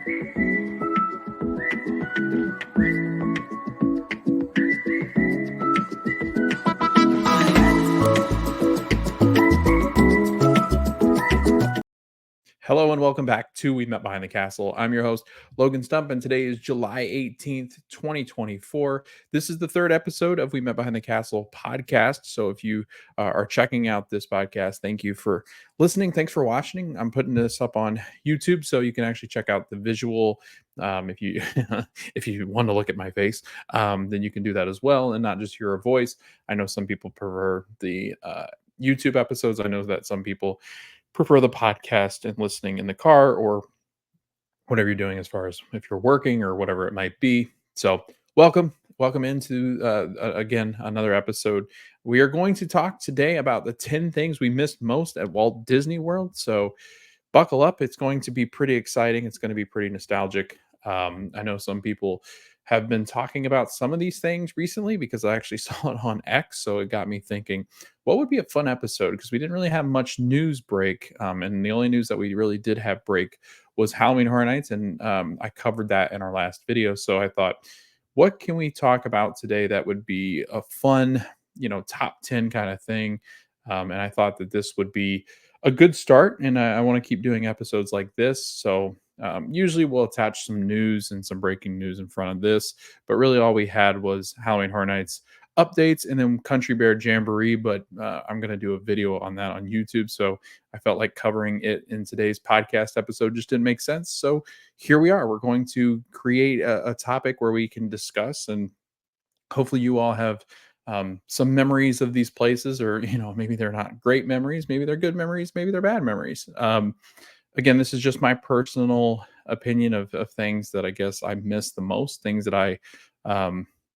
Hello and welcome back to We Met Behind the Castle. I'm your host, Logan Stump, and today is July 18th, 2024. This is the third episode of We Met Behind the Castle podcast. So if you are checking out this podcast, thank you for listening. Thanks for watching. I'm putting this up on YouTube so you can actually check out the visual. If you if you want to look at my face, then you can do that as well and not just hear a voice. I know some people prefer the YouTube episodes. I know that some people prefer the podcast and listening in the car or whatever you're doing as far as if you're working or whatever it might be. So, welcome into again another episode. We are going to talk today about the 10 things we missed most at Walt Disney World. So, buckle up. It's going to be pretty exciting. It's going to be pretty nostalgic. I know some people have been talking about some of these things recently because I actually saw it on X. So it got me thinking, what would be a fun episode? Because we didn't really have much news break. And the only news that we really did have break was Halloween Horror Nights. And I covered that in our last video. So I thought, what can we talk about today that would be a fun, top 10 kind of thing? And I thought that this would be a good start, and I want to keep doing episodes like this. So usually we'll attach some news and some breaking news in front of this, but really all we had was Halloween Horror Nights updates and then Country Bear Jamboree. But I'm going to do a video on that on YouTube, so I felt like covering it in today's podcast episode just didn't make sense. So here we are. We're going to create a topic where we can discuss, and hopefully you all have some memories of these places, or maybe they're not great memories, maybe they're good memories, maybe they're bad memories. Again, this is just my personal opinion of things that I guess I miss the most, things that I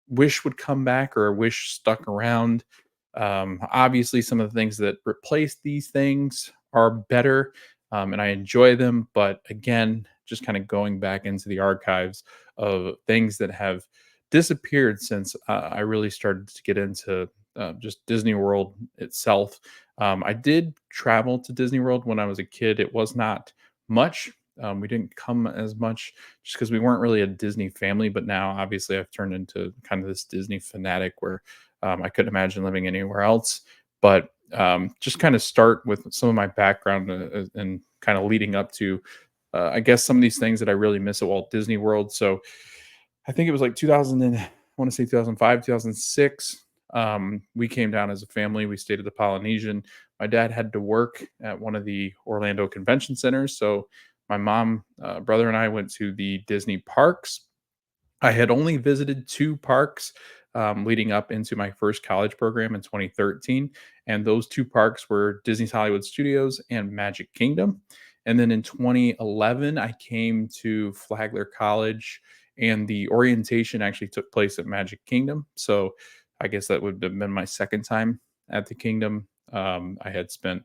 wish would come back or wish stuck around. Obviously some of the things that replace these things are better, and I enjoy them, but again, just kind of going back into the archives of things that have disappeared since I really started to get into just Disney World itself. I did travel to Disney World when I was a kid. It was not much. We didn't come as much just because we weren't really a Disney family. But now, obviously, I've turned into kind of this Disney fanatic where I couldn't imagine living anywhere else. But just kind of start with some of my background and kind of leading up to, I guess, some of these things that I really miss at Walt Disney World. So I think it was like 2000 and I want to say 2005, 2006. We came down as a family. We stayed at the Polynesian. My dad had to work at one of the Orlando convention centers. So my mom, brother, and I went to the Disney parks. I had only visited two parks leading up into my first college program in 2013. And those two parks were Disney's Hollywood Studios and Magic Kingdom. And then in 2011, I came to Flagler College, and the orientation actually took place at Magic Kingdom. So I guess that would have been my second time at the kingdom. I had spent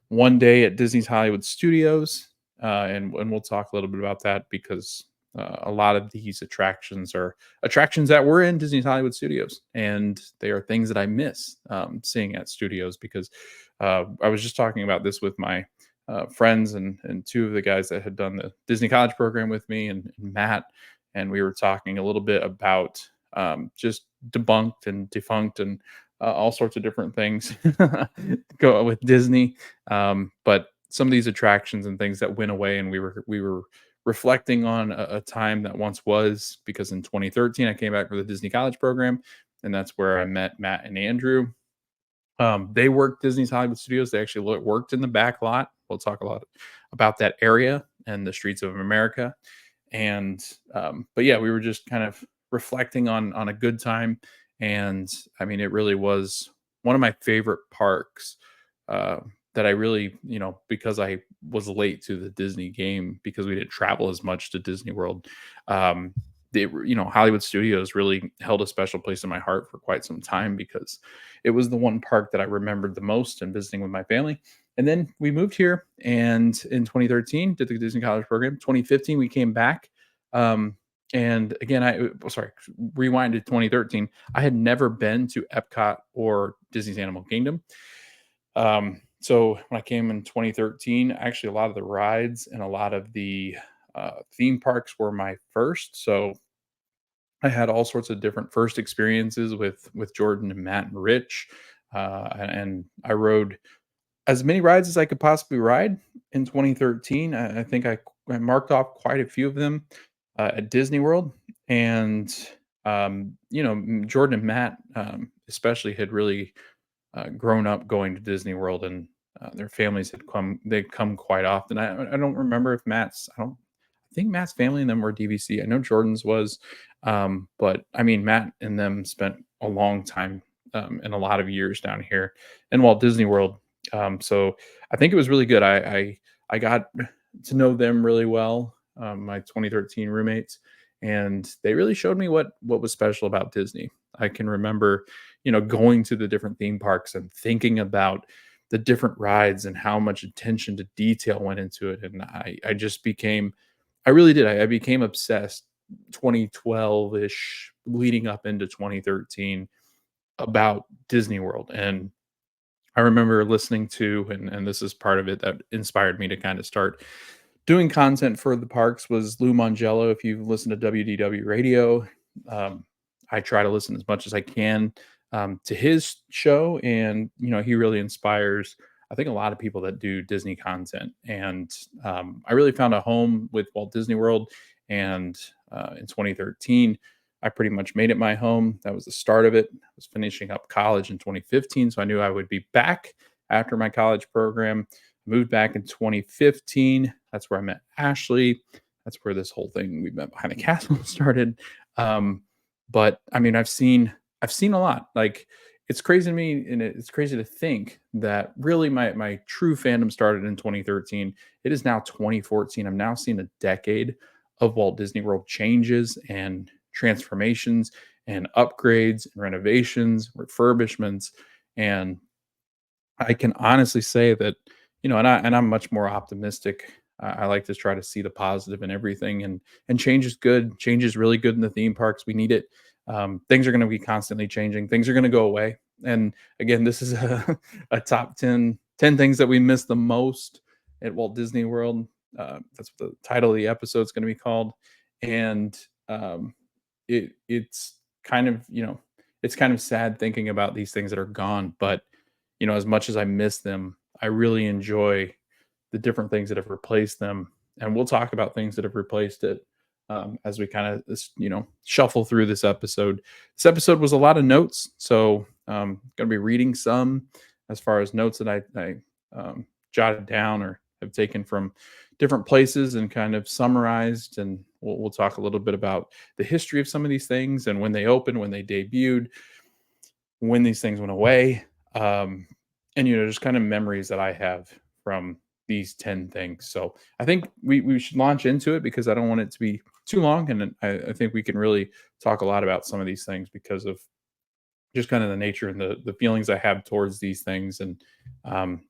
one day at Disney's Hollywood Studios, and we'll talk a little bit about that because a lot of these attractions are attractions that were in Disney's Hollywood Studios, and they are things that I miss seeing at studios because I was just talking about this with my friends and two of the guys that had done the Disney College program with me, and Matt, and we were talking a little bit about just debunked and defunct and all sorts of different things go with Disney. But some of these attractions and things that went away, and we were reflecting on a time that once was, because in 2013 I came back for the Disney College program, and that's where I met Matt and Andrew. They worked Disney's Hollywood Studios. They actually worked in the back lot. We'll talk a lot about that area and the streets of America. And but yeah, we were just kind of reflecting on a good time. And I mean, it really was one of my favorite parks that I really, because I was late to the Disney game because we didn't travel as much to Disney World. Hollywood Studios really held a special place in my heart for quite some time because it was the one park that I remembered the most and visiting with my family. And then we moved here, and in 2013 did the Disney College program. 2015 we came back, and again, rewind to 2013. I had never been to Epcot or Disney's Animal Kingdom. So when I came in 2013, actually a lot of the rides and a lot of the theme parks were my first, so I had all sorts of different first experiences with Jordan and Matt and Rich, and I rode as many rides as I could possibly ride in 2013. I think I marked off quite a few of them at Disney World, and Jordan and Matt especially had really grown up going to Disney World, and their families had they'd come quite often. I don't remember if Matt's I don't I think Matt's family and them were DVC. I know Jordan's was, but I mean Matt and them spent a long time and a lot of years down here in Walt Disney World. So I think it was really good. I got to know them really well, my 2013 roommates, and they really showed me what was special about Disney. I can remember, going to the different theme parks and thinking about the different rides and how much attention to detail went into it. And I just became, I really did. I became obsessed 2012 ish, leading up into 2013 about Disney World. And I remember listening to, and this is part of it that inspired me to kind of start doing content for the parks, was Lou Mongello. If you listen to WDW radio, um, I try to listen as much as I can to his show, and he really inspires. I think a lot of people that do Disney content, and I really found a home with Walt Disney World. And in 2013, I pretty much made it my home. That was the start of it. I was finishing up college in 2015, so I knew I would be back after my college program. Moved back in 2015. That's where I met Ashley. That's where this whole thing we met behind the castle started. Um, but I mean, I've seen a lot. Like it's crazy to me, and it's crazy to think that really my true fandom started in 2013. It is now 2014. I'm now seeing a decade of Walt Disney World changes and transformations and upgrades and renovations, refurbishments, and I can honestly say that, I'm much more optimistic. I like to try to see the positive in everything, and change is good. Change is really good in the theme parks. We need it. Things are going to be constantly changing. Things are going to go away. And again, this is a top 10 things that we miss the most at Walt Disney World. That's what the title of the episode is going to be called. And it's kind of, it's kind of sad thinking about these things that are gone, but as much as I miss them, I really enjoy the different things that have replaced them. And we'll talk about things that have replaced it as we kind of, shuffle through this episode. This episode was a lot of notes. So going to be reading some as far as notes that I jotted down or have taken from different places and kind of summarized. And we'll talk a little bit about the history of some of these things and when they opened, when they debuted, when these things went away, and just kind of memories that I have from these 10 things. So I think we should launch into it because I don't want it to be too long, and I think we can really talk a lot about some of these things because of just kind of the nature and the feelings I have towards these things, and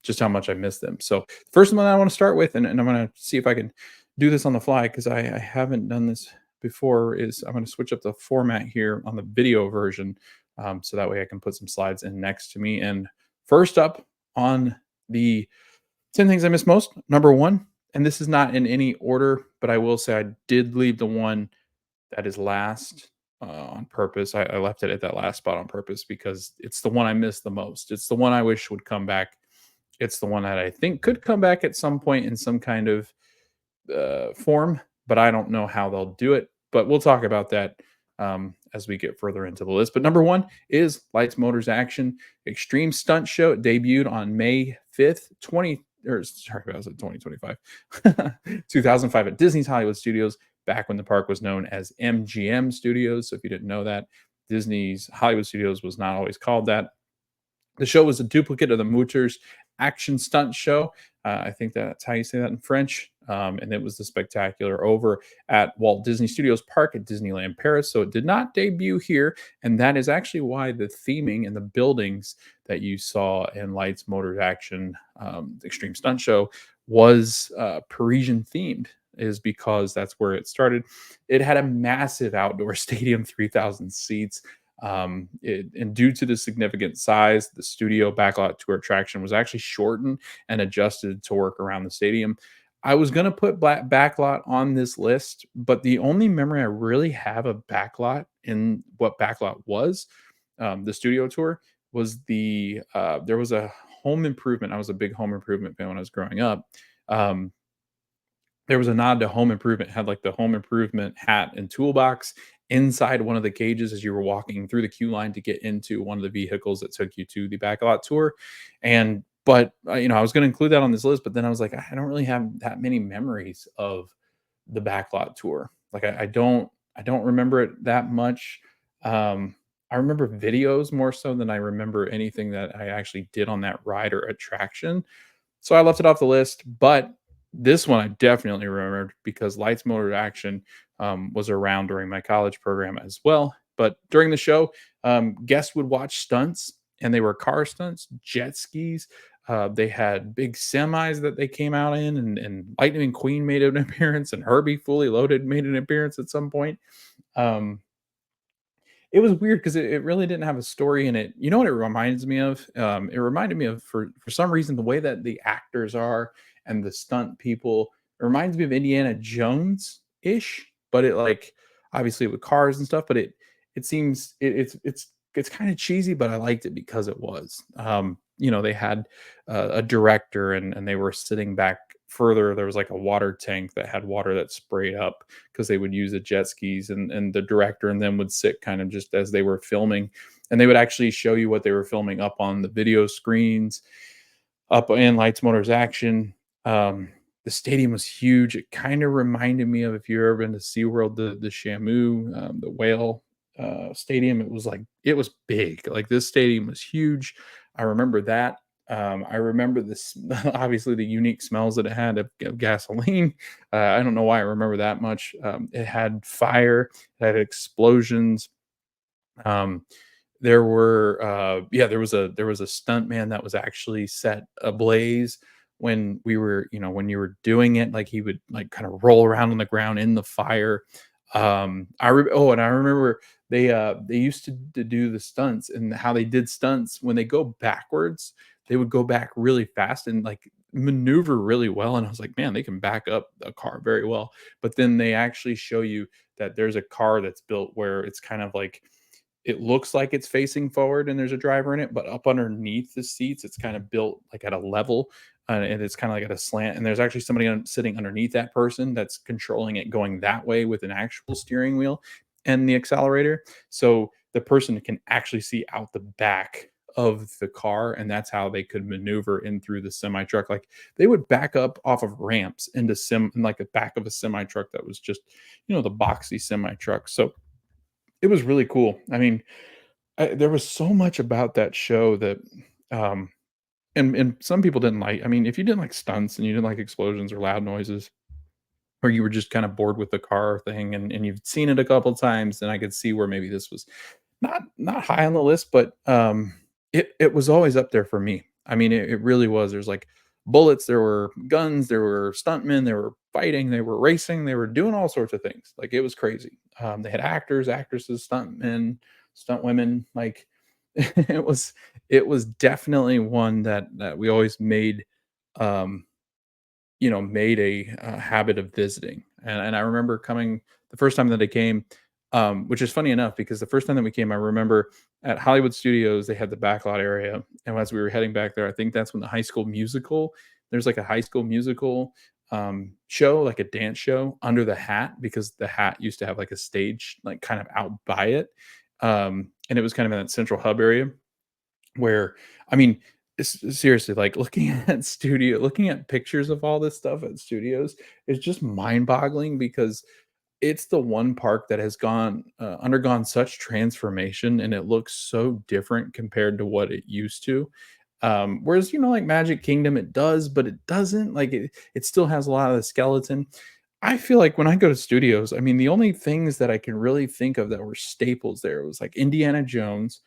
just how much I miss them. So first one I want to start with, and I'm going to see if I can do this on the fly because I haven't done this before, is I'm going to switch up the format here on the video version, so that way I can put some slides in next to me. And first up on the 10 things I miss most, number one, and this is not in any order, but I will say I did leave the one that is last on purpose. I left it at that last spot on purpose because it's the one I miss the most. It's the one I wish would come back. It's the one that I think could come back at some point in some kind of form, but I don't know how they'll do it. But we'll talk about that as we get further into the list. But number one is Lights, Motors, Action Extreme Stunt Show. It debuted on May 5th, 2025, 2005 at Disney's Hollywood Studios, back when the park was known as MGM Studios. So if you didn't know that, Disney's Hollywood Studios was not always called that. The show was a duplicate of the Motors Action Stunt Show. I think that's how you say that in French. And it was the spectacular over at Walt Disney Studios Park at Disneyland Paris. So it did not debut here. And that is actually why the theming and the buildings that you saw in Lights, Motors, Action Extreme Stunt Show was Parisian themed, is because that's where it started. It had a massive outdoor stadium, 3,000 seats. And due to the significant size, the studio backlot tour attraction was actually shortened and adjusted to work around the stadium. I was gonna put Black Backlot on this list, but the only memory I really have of Backlot and what Backlot was, the studio tour, was there was a Home Improvement. I was a big Home Improvement fan when I was growing up. Um, there was a nod to Home Improvement, had, like, the Home Improvement hat and toolbox inside one of the cages as you were walking through the queue line to get into one of the vehicles that took you to the Backlot tour, and I was gonna include that on this list, but then I was like, I don't really have that many memories of the Backlot tour. Like, I don't remember it that much. Um, I remember videos more so than I remember anything that I actually did on that ride or attraction. So I left it off the list, but this one I definitely remembered because Lights Motor Action was around during my college program as well. But during the show, guests would watch stunts, and they were car stunts, jet skis. They had big semis that they came out in, and Lightning McQueen made an appearance, and Herbie Fully Loaded made an appearance at some point. Um, it was weird 'cause it really didn't have a story in it. You know what it reminds me of? It reminded me of, for some reason, the way that the actors are and the stunt people, it reminds me of Indiana Jones-ish, but it, like, obviously with cars and stuff, but it seems it's kinda cheesy, but I liked it because it was. They had a director and they were sitting back further. There was, like, a water tank that had water that sprayed up because they would use the jet skis, and the director and them would sit kind of just as they were filming, and they would actually show you what they were filming up on the video screens, up in Lights Motors Action. The stadium was huge. It kind of reminded me of, if you've ever been to SeaWorld, the Shamu, the whale stadium. It was big. Like, this stadium was huge. I remember that. I remember this obviously the unique smells that it had of gasoline. I don't know why I remember that much. It had fire, it had explosions. Um, there was a stunt man that was actually set ablaze when when you were doing it. Like, he would, like, kind of roll around on the ground in the fire. And I remember they used to do the stunts, and how they did stunts when they go backwards, they would go back really fast and, like, maneuver really well. And I was like, man, they can back up a car very well. But then they actually show you that there's a car that's built where it's kind of like, it looks like it's facing forward and there's a driver in it, but up underneath the seats, it's kind of built like at a level, and it's kind of like at a slant. And there's actually somebody sitting underneath that person that's controlling it going that way with an actual steering wheel and the accelerator. So the person can actually see out the back of the car, and that's how they could maneuver in through the semi truck. Like, they would back up off of ramps into in like the back of a semi truck that was just, the boxy semi truck. So it was really cool. I mean, there was so much about that show that, um and some people didn't like. I mean, if you didn't like stunts and you didn't like explosions or loud noises, or you were just kinda bored with the car thing, and you've seen it a couple times, then I could see where maybe this was not high on the list, but, it was always up there for me. I mean, it really was. There's, like, bullets, there were guns, there were stuntmen, they were fighting, they were racing, they were doing all sorts of things. Like, it was crazy. They had actors, actresses, stuntmen, stunt women. Like, it was it was definitely one that we always um made a habit of visiting. And I remember coming the first time that I came, which is funny enough because the first time that we came, I remember at Hollywood Studios, they had the backlot area. And as we were heading back there, I think that's when the High School Musical, there's like a High School Musical show, like a dance show under the hat, because the hat used to have like a stage, like, kind of out by it. And it was kind of in that central hub area where, I mean, seriously, like, looking at pictures of all this stuff at studios is just mind-boggling, because it's the one park that has undergone such transformation, and it looks so different compared to what it used to. Whereas, like Magic Kingdom, it does, but it doesn't. Like, it still has a lot of the skeleton. I feel like when I go to studios, I mean, the only things that I can really think of that were staples there was like Indiana Jones,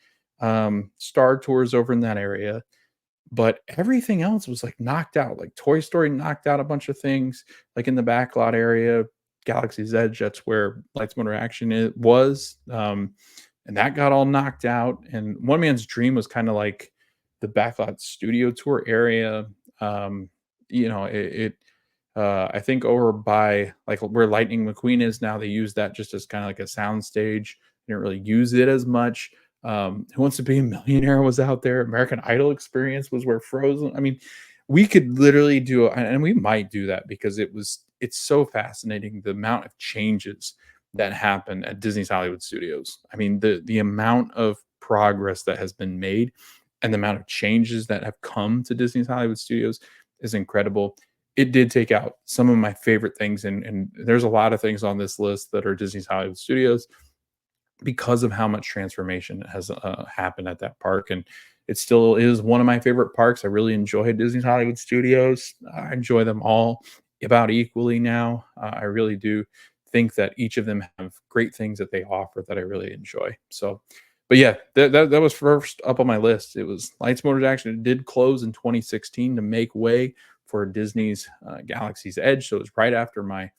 Star Tours over in that area, but everything else was, like, knocked out. Like, Toy Story knocked out a bunch of things, like, in the backlot area. Galaxy's Edge, that's where Lights Motor Action was, and that got all knocked out. And One Man's Dream was kinda like the backlot studio tour area. Um, it I think over by like where Lightning McQueen is now, they use that just as kind of like a sound stage. They didn't really use it as much. Who Wants to Be a Millionaire was out there. American Idol Experience was where Frozen. I mean, we could literally do, and we might do that because it's so fascinating the amount of changes that happen at Disney's Hollywood Studios. I mean, the amount of progress that has been made and the amount of changes that have come to Disney's Hollywood Studios is incredible. It did take out some of my favorite things, and there's a lot of things on this list that are Disney's Hollywood Studios because of how much transformation has happened at that park. And it still is one of my favorite parks. I really enjoy Disney's Hollywood Studios. I enjoy them all about equally now. I really do think that each of them have great things that they offer that I really enjoy. So, but yeah, that was first up on my list. It was Lights Motors Action. It did close in 2016 to make way for Disney's Galaxy's Edge. So it was right after my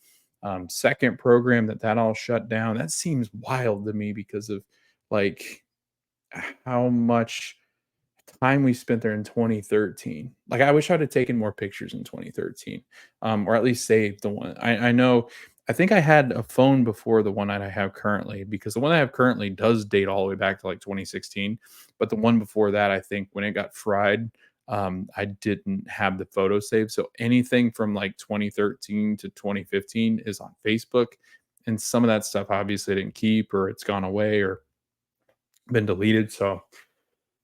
second program that all shut down. That seems wild to me because of like how much time we spent there in 2013. Like, I wish I'd have taken more pictures in 2013, or at least saved the one. I know. I think I had a phone before the one that I have currently because the one I have currently does date all the way back to like 2016. But the one before that, I think when it got fried, I didn't have the photo saved. So anything from like 2013 to 2015 is on Facebook. And some of that stuff obviously I didn't keep or it's gone away or been deleted. So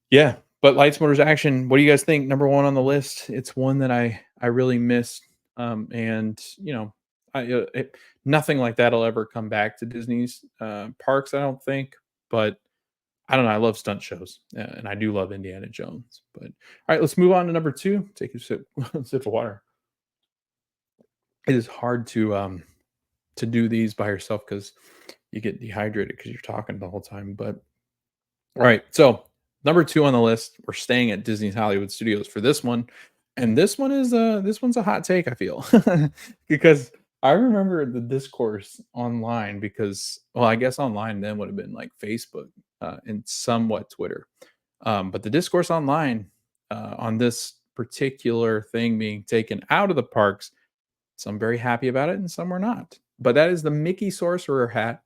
yeah, but Lights, Motors, Action, what do you guys think? Number 1 on the list. It's one that I really missed, and, nothing like that'll ever come back to Disney's, parks, I don't think, but I don't know, I love stunt shows, and I do love Indiana Jones, but alright, let's move on to number 2. Take a sip sip of water. It is hard to do these by yourself because you get dehydrated because 'cause you're talking the whole time, but all right. So number 2 on the list, we're staying at Disney's Hollywood Studios for this one. And this one's a hot take, I feel. Because I remember the discourse online because well, I guess online then would have been like Facebook, and somewhat Twitter. But the discourse online, on this particular thing being taken out of the parks, some very happy about it and some were not. But that is the Mickey Sorcerer hat.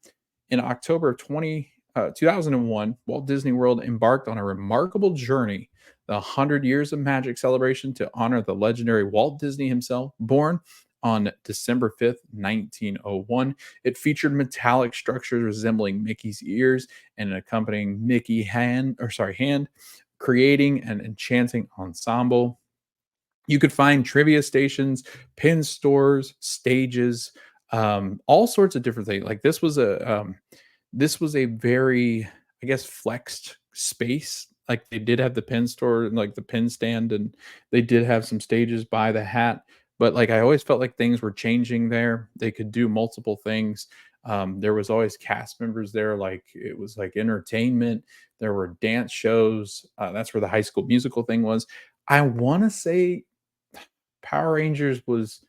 In October of 2001, Walt Disney World embarked on a remarkable journey, the 100 Years of Magic celebration to honor the legendary Walt Disney himself, born on December 5th, 1901. It featured metallic structures resembling Mickey's ears and an accompanying Mickey hand, creating an enchanting ensemble. You could find trivia stations, pin stores, stages, all sorts of different things. Like this was a very, I guess, flexed space. Like they did have the pin store and like the pin stand, and they did have some stages by the hat. But like I always felt like things were changing there. They could do multiple things. There was always cast members there. Like it was like entertainment. There were dance shows. That's where the High School Musical thing was. I want to say Power Rangers was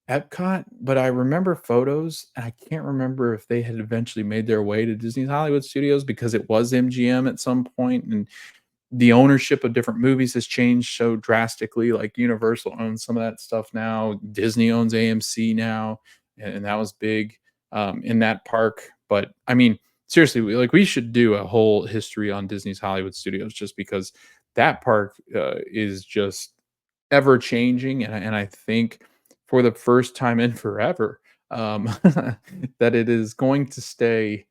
Epcot, but I remember photos, and I can't remember if they had eventually made their way to Disney's Hollywood Studios because it was MGM at some point, and the ownership of different movies has changed so drastically. Like Universal owns some of that stuff now. Disney owns AMC now, and that was big in that park. But I mean, seriously, we should do a whole history on Disney's Hollywood Studios just because that park is just ever changing, and I think for the first time in forever, um, that it is going to stay,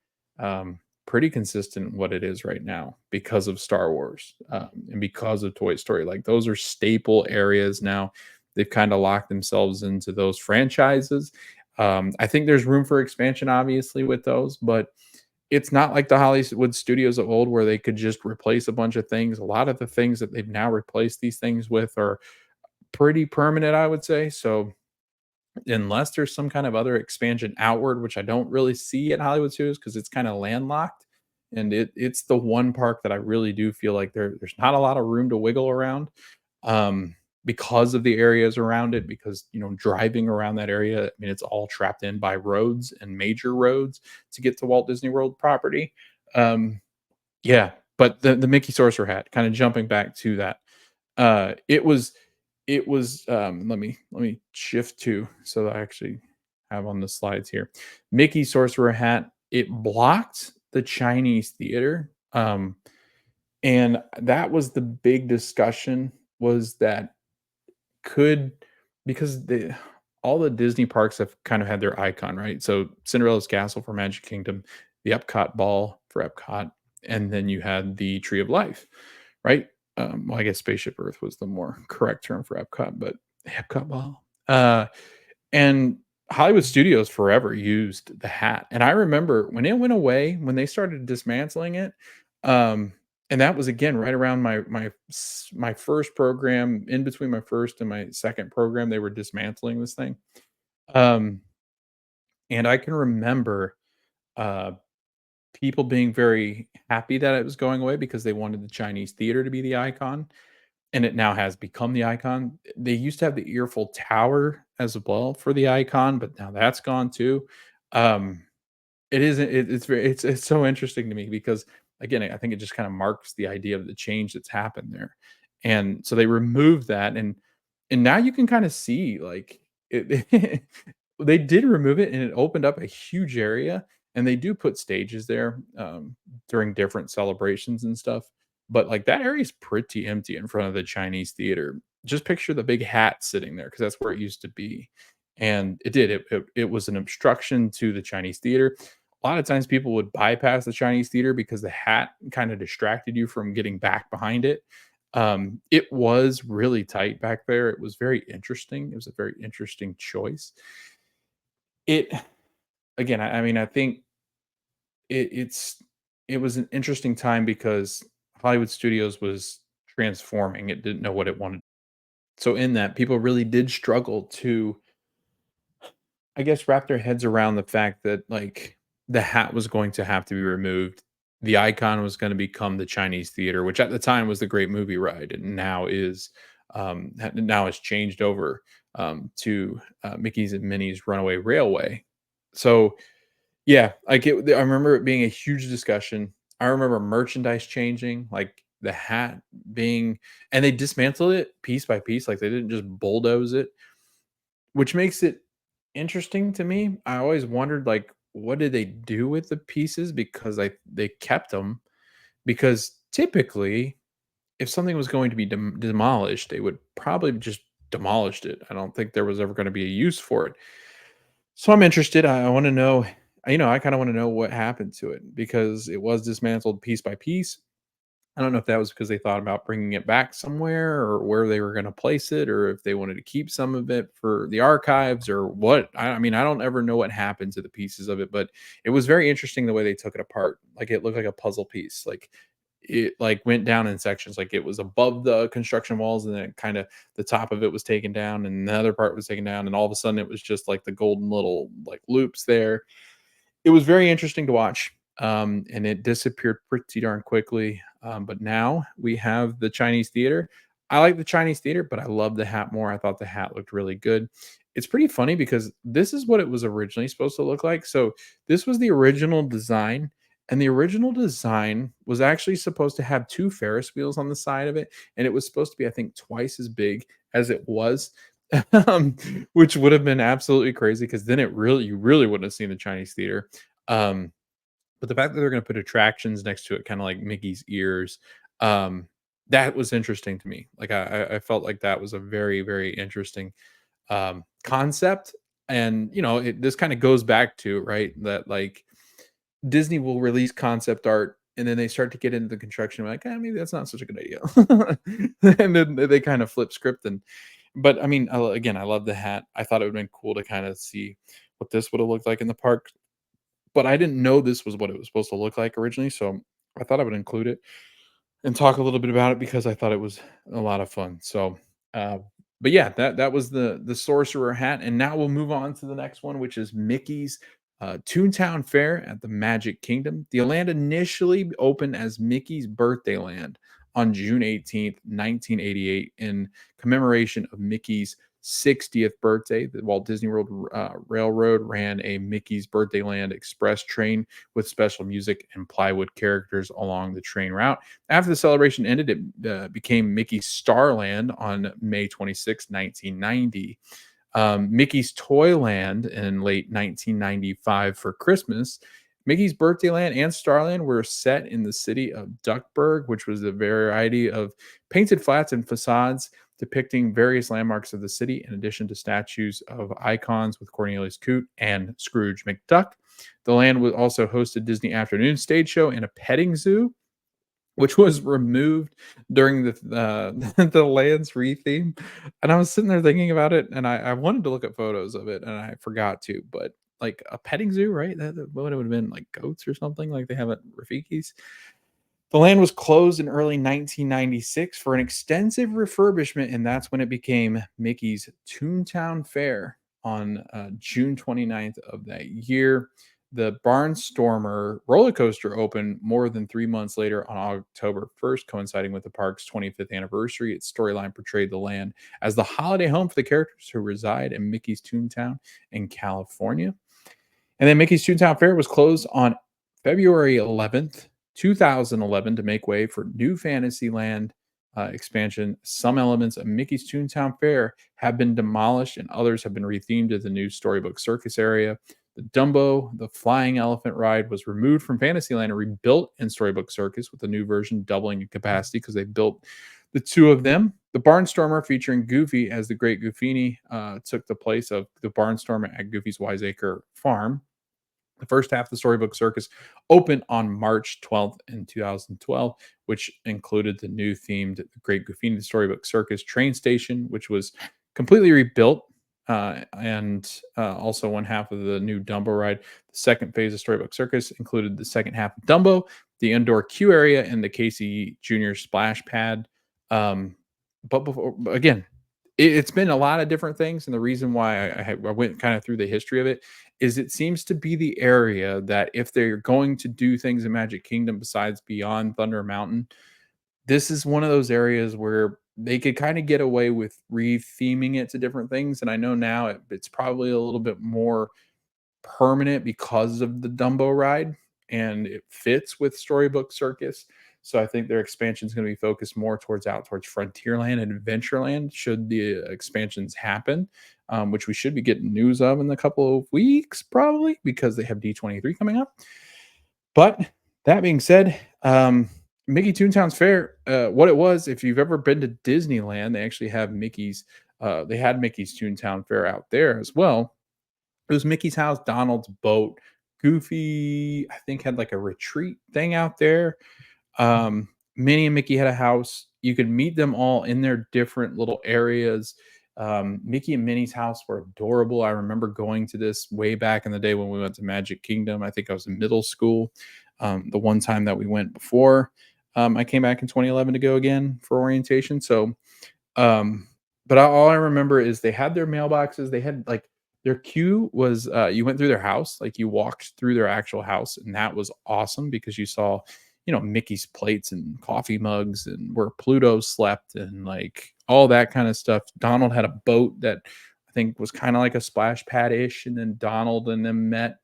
pretty consistent what it is right now because of Star Wars, and because of Toy Story. Like, those are staple areas now. They've kinda locked themselves into those franchises. I think there's room for expansion, obviously, with those, but it's not like the Hollywood studios of old where they could just replace a bunch of things. A lot of the things that they've now replaced these things with are pretty permanent, I would say. So unless there's some kind of other expansion outward, which I don't really see at Hollywood Studios because it's kind of landlocked, and it's the one park that I really do feel like there's not a lot of room to wiggle around, because of the areas around it. Because driving around that area, I mean, it's all trapped in by roads and major roads to get to Walt Disney World property. Yeah, but the Mickey Sorcerer hat, kind of jumping back to that, it was It was, let me shift to so that I actually have on the slides here. Mickey Sorcerer Hat, it blocked the Chinese theater, and that was the big discussion was that could because the all the Disney parks have kind of had their icon, right? So Cinderella's Castle for Magic Kingdom, the Epcot Ball for Epcot, and then you had the Tree of Life, right? Well, I guess Spaceship Earth was the more correct term for Epcot, but Epcot Ball. And Hollywood Studios forever used the hat. And I remember when it went away, when they started dismantling it, um, and that was again right around my first program, in between my first and my second program, they were dismantling this thing. Um, and I can remember uh people being very happy that it was going away because they wanted the Chinese theater to be the icon, and it now has become the icon. They used to have the Earful Tower as well for the icon, but now that's gone too. Um, it isn't it's very it's so interesting to me because, again, I think it just kinda marks the idea of the change that's happened there, and so they removed that, and now you can kinda see, like, it they did remove it, and it opened up a huge area, and they do put stages there, during different celebrations and stuff, but, like, that area is pretty empty in front of the Chinese theater. Just picture the big hat sitting there because that's where it used to be, and it was an obstruction to the Chinese theater. A lot of times people would bypass the Chinese theater because the hat kinda distracted you from getting back behind it. It was really tight back there. It was very interesting. It was a very interesting choice. It again, I mean, I think it was an interesting time because Hollywood Studios was transforming. It didn't know what it wanted. So in that, people really did struggle to, I guess, wrap their heads around the fact that, like, the hat was going to have to be removed. The icon was gonna become the Chinese theater, which at the time was the Great Movie Ride, and now is, now has changed over, to, Mickey's and Minnie's Runaway Railway. So, yeah, like, I remember it being a huge discussion. I remember merchandise changing, like, the hat being and they dismantled it piece by piece, like, they didn't just bulldoze it. Which makes it interesting to me. I always wondered, like, what did they do with the pieces because they kept them. Because typically, if something was going to be demolished, they would probably just demolished it. I don't think there was ever gonna be a use for it. So I'm interested. I wanna know, I kinda wanna know what happened to it because it was dismantled piece by piece. I don't know if that was because they thought about bringing it back somewhere or where they were gonna place it or if they wanted to keep some of it for the archives or what. I mean, I don't ever know what happened to the pieces of it, but it was very interesting the way they took it apart. Like, it looked like a puzzle piece. Like, it, like, went down in sections. Like, it was above the construction walls, and then kinda the top of it was taken down, and the other part was taken down, and all of a sudden, it was just, like, the golden little, like, loops there. It was very interesting to watch, and it disappeared pretty darn quickly, but now we have the Chinese theater. I like the Chinese theater, but I love the hat more. I thought the hat looked really good. It's pretty funny because this is what it was originally supposed to look like. So this was the original design, and the original design was actually supposed to have 2 Ferris wheels on the side of it, and it was supposed to be, I think, twice as big as it was. um, which would have been absolutely crazy because then you really wouldn't have seen the Chinese theater. Um, but the fact that they're going to put attractions next to it, kind of like Mickey's ears, um, that was interesting to me. Like, I felt like that was a very very interesting concept, and this kind of goes back to, right, that, like, Disney will release concept art and then they start to get into the construction. Like, maybe that's not such a good idea, and then they kind of flip script. And but I mean, again, I love the hat. I thought it would have been cool to kind of see what this would have looked like in the park, but I didn't know this was what it was supposed to look like originally. So I thought I would include it and talk a little bit about it because I thought it was a lot of fun. So, uh, but yeah, that was the sorcerer hat, and now we'll move on to the next one, which is Mickey's Toontown Fair at the Magic Kingdom. The land initially opened as Mickey's Birthday Land on June 18th, 1988, in commemoration of Mickey's 60th birthday. The Walt Disney World Railroad ran a Mickey's Birthday Land Express train with special music and plywood characters along the train route. After the celebration ended, it became Mickey's Starland on May 26, 1990. Mickey's Toyland in late 1995 for Christmas. Mickey's Birthday Land and Starland were set in the city of Duckburg, which was a variety of painted flats and facades depicting various landmarks of the city, in addition to statues of icons with Cornelius Coote and Scrooge McDuck. The land would also host a Disney afternoon stage show and a petting zoo, which was removed during the land's retheme. And I was sitting there thinking about it, and I wanted to look at photos of it, and I forgot to. But like a petting zoo, right? What it would have been like goats or something, like they have at Rafiki's. The land was closed in early 1996 for an extensive refurbishment, and that's when it became Mickey's Toontown Fair on June 29th of that year. The Barnstormer roller coaster opened more than 3 months later on October 1st, coinciding with the park's 25th anniversary. Its storyline portrayed the land as the holiday home for the characters who reside in Mickey's Toontown in California. And then Mickey's Toontown Fair was closed on February 11th, 2011 to make way for new Fantasyland expansion. Some elements of Mickey's Toontown Fair have been demolished and others have been rethemed to the new Storybook Circus area. The Dumbo, the flying elephant ride, was removed from Fantasyland and rebuilt in Storybook Circus with a new version doubling in capacity because they built the two of them. The Barnstormer, featuring Goofy as the Great Goofini, took the place of the Barnstormer at Goofy's Wiseacre Farm. The first half of the Storybook Circus opened on March 12th in 2012, which included the new themed Great Goofini Storybook Circus train station, which was completely rebuilt, and also one half of the new Dumbo ride. The second phase of Storybook Circus included the second half of Dumbo, the indoor queue area, and the Casey Jr. splash pad. Um, but again, it's been a lot of different things, and the reason why I went kind of through the history of it is it seems to be the area that if they're going to do things in Magic Kingdom besides beyond Thunder Mountain, this is one of those areas where they could kind of get away with re-theming it to different things. And I know now it's probably a little bit more permanent because of the Dumbo ride, and it fits with Storybook Circus. So I think their expansion is going to be focused more towards Frontierland and Adventureland should the expansions happen, which we should be getting news of in a couple of weeks probably because they have D23 coming up. But that being said, Mickey Toontown's Fair, what it was, if you've ever been to Disneyland, they actually have Mickey's. They had Mickey's Toontown Fair out there as well. It was Mickey's house, Donald's boat, Goofy, I think, had like a retreat thing out there. Minnie and Mickey had a house. You could meet them all in their different little areas. Mickey and Minnie's house were adorable. I remember going to this way back in the day when we went to Magic Kingdom. I think I was in middle school. The one time that we went before I came back in 2011 to go again for orientation. So um, but all I remember is they had their mailboxes. They had like their queue was you went through their house, like you walked through their actual house, and that was awesome because you saw, Mickey's plates and coffee mugs and where Pluto slept and like all that kind of stuff. Donald had a boat that I think was kind of like a splash pad ish, and then Donald and them met.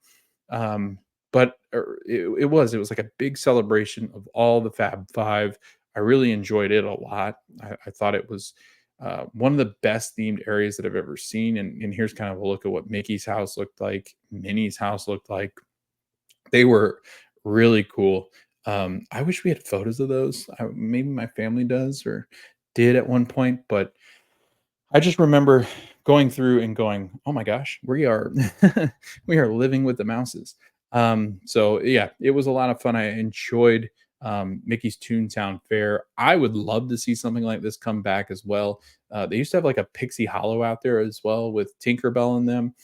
But it was like a big celebration of all the Fab Five. I really enjoyed it a lot. I thought it was one of the best themed areas that I've ever seen. And here's kind of a look at what Mickey's house looked like, Minnie's house looked like. They were really cool. I wish we had photos of those. Maybe my family does or did at one point, but I just remember going through and going, "Oh my gosh, we are we are living with the mouses." So yeah, it was a lot of fun. I enjoyed Mickey's Toontown Fair. I would love to see something like this come back as well. They used to have like a Pixie Hollow out there as well with Tinkerbell in them.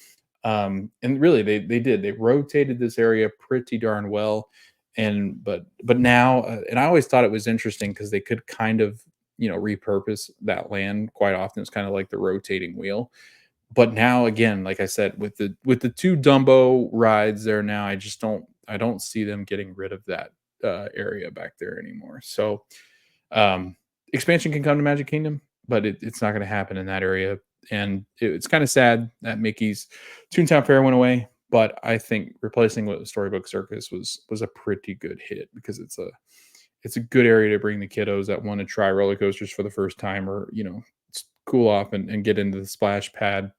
And really they did. They rotated this area pretty darn well. But now and I always thought it was interesting because they could kind of repurpose that land quite often. It's kind of like the rotating wheel. But now again, like I said, with the two Dumbo rides there now, I don't see them getting rid of that area back there anymore. So um expansion can come to Magic Kingdom, but it's not going to happen in that area And it's kind of sad that Mickey's Toontown Fair went away, but I think replacing with Storybook Circus was a pretty good hit because it's a good area to bring the kiddos that want to try roller coasters for the first time, or cool off and get into the splash pad.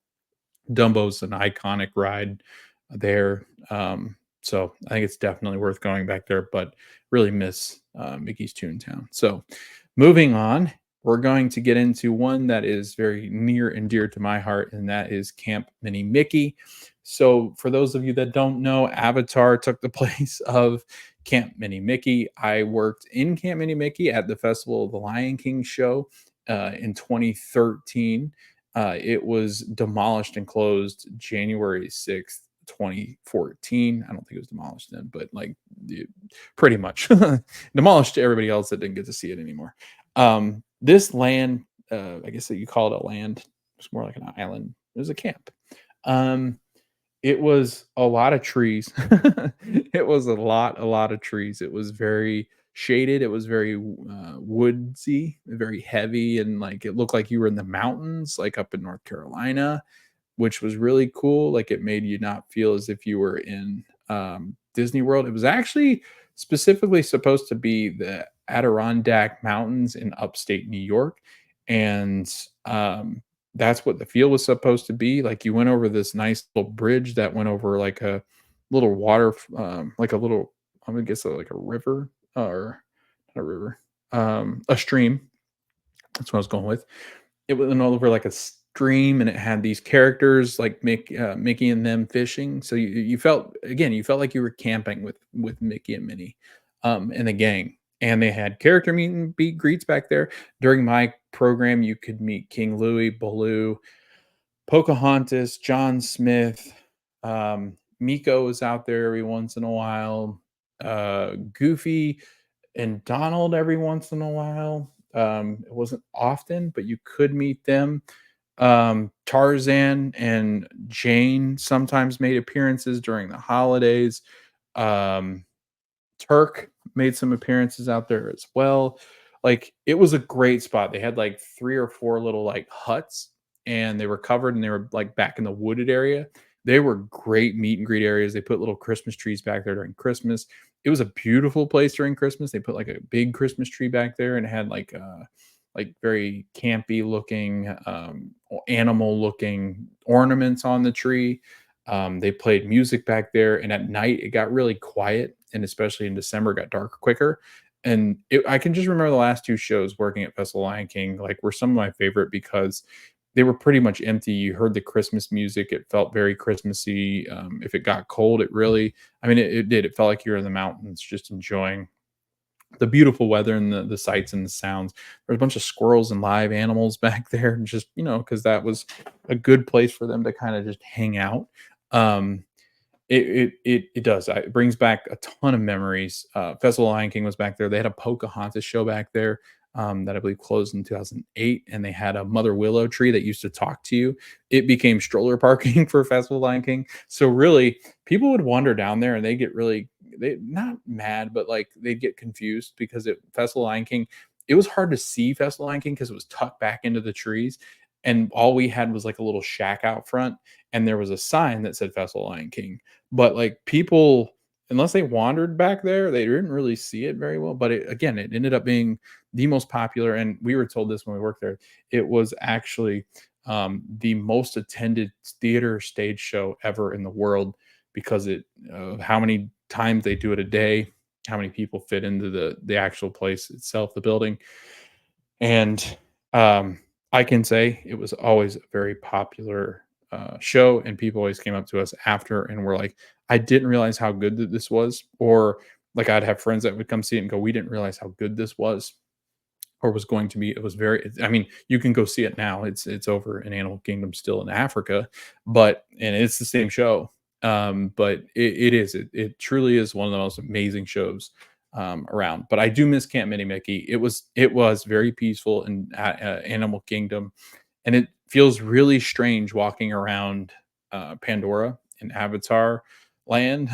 Dumbo's an iconic ride there. So I think it's definitely worth going back there, but really miss Mickey's Toontown. So moving on, we're going to get into one that is very near and dear to my heart, and that is Camp Mini Mickey. So for those of you that don't know, Avatar took the place of Camp Mini Mickey. I worked in Camp Mini Mickey at the Festival of the Lion King show in 2013. It was demolished and closed January 6th, 2014. I don't think it was demolished then, but like pretty much demolished to everybody else that didn't get to see it anymore. This land, I guess that you call it a land, it's more like an island. It was a camp. Um, it was a lot of trees. It was a lot of trees. It was very shaded. It was very woodsy, very heavy, and like it looked like you were in the mountains, like up in North Carolina, which was really cool. Like it made you not feel as if you were in Disney World. It was actually specifically supposed to be the Adirondack Mountains in upstate New York. And that's what the feel was supposed to be. Like you went over this nice little bridge that went over like a little water, like a little, I'm gonna guess like a river or not a river, a stream. That's what I was going with. It went all over like a stream, and it had these characters like Mickey and them fishing. So you felt again, you felt like you were camping with Mickey and Minnie, and the gang. And they had character meet and beat greets back there. During my program, you could meet King Louie, Baloo, Pocahontas, John Smith, Miko was out there every once in a while. Goofy and Donald every once in a while. It wasn't often, but you could meet them. Tarzan and Jane sometimes made appearances during the holidays. Um, Turk made some appearances out there as well. Like it was a great spot. They had like 3 or 4 little like huts, and they were covered and they were like back in the wooded area. They were great meet and greet areas. They put little Christmas trees back there during Christmas. It was a beautiful place during Christmas. They put like a big Christmas tree back there, and it had like very campy looking animal looking ornaments on the tree. They played music back there, and at night it got really quiet, and especially in December, it got dark quicker. And I can just remember the last 2 shows working at Festival Lion King, like were some of my favorite because they were pretty much empty. You heard the Christmas music; it felt very Christmassy. If it got cold, it really, I mean, it did. It felt like you were in the mountains, just enjoying the beautiful weather and the sights and the sounds. There's a bunch of squirrels and live animals back there, and just because that was a good place for them to kind of just hang out. Um, it does. It brings back a ton of memories. Festival Lion King was back there. They had a Pocahontas show back there that I believe closed in 2008, and they had a Mother Willow tree that used to talk to you. It became stroller parking for Festival Lion King. So really, people would wander down there and they get really they not mad, but like they'd get confused because it Festival Lion King. It was hard to see Festival Lion King because it was tucked back into the trees, and all we had was like a little shack out front, and there was a sign that said Festival Lion King, but, like, people unless they wandered back there, they didn't really see it very well, but it ended up being the most popular, and we were told this when we worked there. It was actually, the most attended theater stage show ever in the world because how many times they do it a day, how many people fit into the actual place itself, the building. And, I can say it was always a very popular, show, and people always came up to us after and were like, "I didn't realize how good that this was," or, like, I'd have friends that would come see it and go, "We didn't realize how good this was or was going to be." It was very I mean, you can go see it now. It's over in Animal Kingdom still in Africa, but and it's the same show. But it truly is one of the most amazing shows, around. But I do miss Camp Mini Mickey. It was very peaceful in Animal Kingdom, and it feels really strange walking around Pandora in Avatar land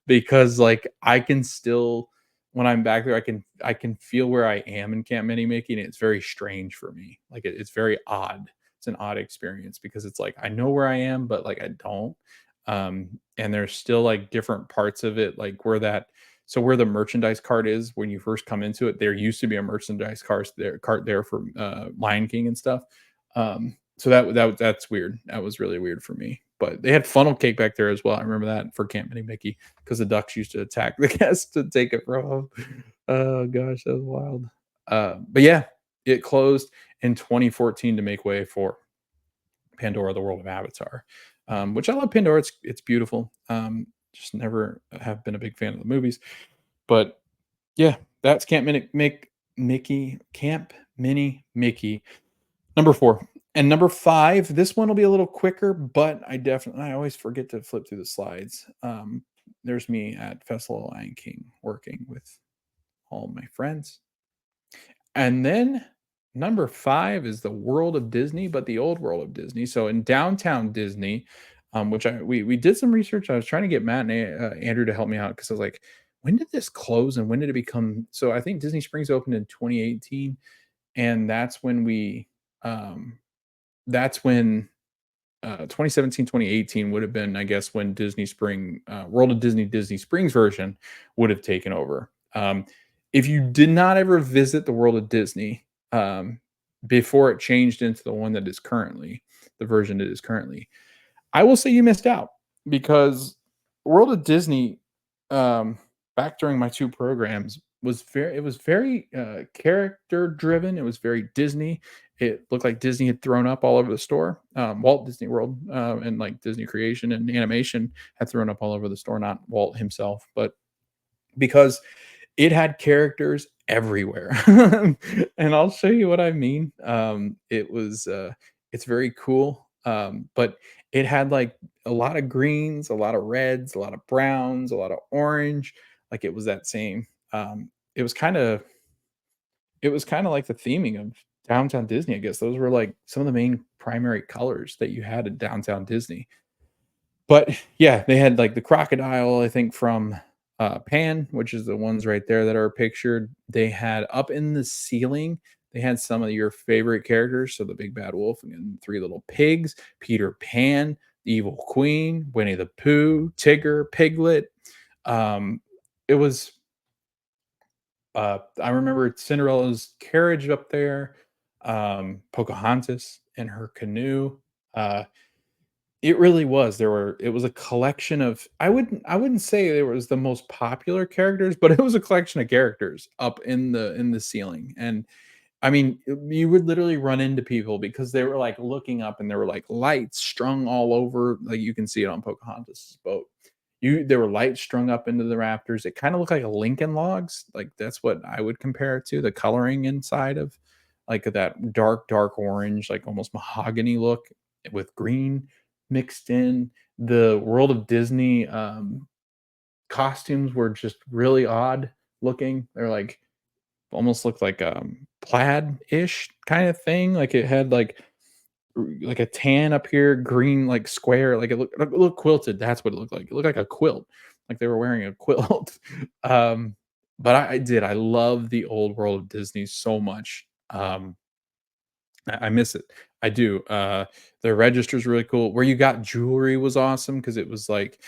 because like I can still when I'm back there I can feel where I am in Camp Mini Mickey, and it's very strange for me. Like it's very odd it's an odd experience because it's like I know where I am, but like I don't. And there's still like different parts of it, like where the merchandise cart is when you first come into it, there used to be a merchandise cart there for Lion King and stuff. So that's weird. That was really weird for me. But they had funnel cake back there as well. I remember that for Camp Mini Mickey because the ducks used to attack the guests to take it from them. Oh gosh, that was wild. But yeah, it closed in 2014 to make way for Pandora: The World of Avatar, which I love Pandora. It's beautiful. Just never have been a big fan of the movies, but yeah, that's Camp Mini Mickey number 4. And number 5, this one will be a little quicker, but I always forget to flip through the slides. There's me at Festival of Lion King working with all my friends. And then number 5 is the World of Disney, but the old World of Disney. So in downtown Disney, which we did some research. I was trying to get Matt and Andrew to help me out because I was like, when did this close and when did it become? So I think Disney Springs opened in 2018, and um, that's when 2017, 2018 would have been, I guess, when World of Disney Springs version would have taken over. If you did not ever visit the World of Disney before it changed into the one that is currently the version that is currently, I will say you missed out because World of Disney, back during my 2 programs it was very, character driven, it was very Disney. It looked like Disney had thrown up all over the store. Walt Disney World, and, like, Disney Creation and Animation had thrown up all over the store, not Walt himself, but because it had characters everywhere. And I'll show you what I mean. It's very cool, but it had, like, a lot of greens, a lot of reds, a lot of browns, a lot of orange, like, it was that same, it was kinda like the theming of Downtown Disney, I guess. Those were, like, some of the main primary colors that you had at Downtown Disney. But yeah, they had like the crocodile, I think from Pan, which is the ones right there that are pictured. They had up in the ceiling, they had some of your favorite characters. So the big bad wolf and three little pigs, Peter Pan, the evil queen, Winnie the Pooh, Tigger, Piglet. Um, it was I remember Cinderella's carriage up there, Pocahontas and her canoe. Uh, it really was. It was a collection of I wouldn't say there was the most popular characters, but it was a collection of characters up in the ceiling. And I mean, you would literally run into people because they were like looking up and there were like lights strung all over. Like you can see it on Pocahontas' boat. There were lights strung up into the rafters. It kind of looked like a Lincoln Logs. Like that's what I would compare it to. The coloring inside of like that dark orange, like almost mahogany look with green mixed in. The World of Disney costumes were just really odd looking. They're like almost looked like plaid-ish kind of thing. Like it had like a tan up here, green like square, like it looked quilted. That's what it looked like. It looked like a quilt, like they were wearing a quilt. um, but I love the old World of Disney so much. I miss it. I do. The register's really cool. Where you got jewelry was awesome because it was like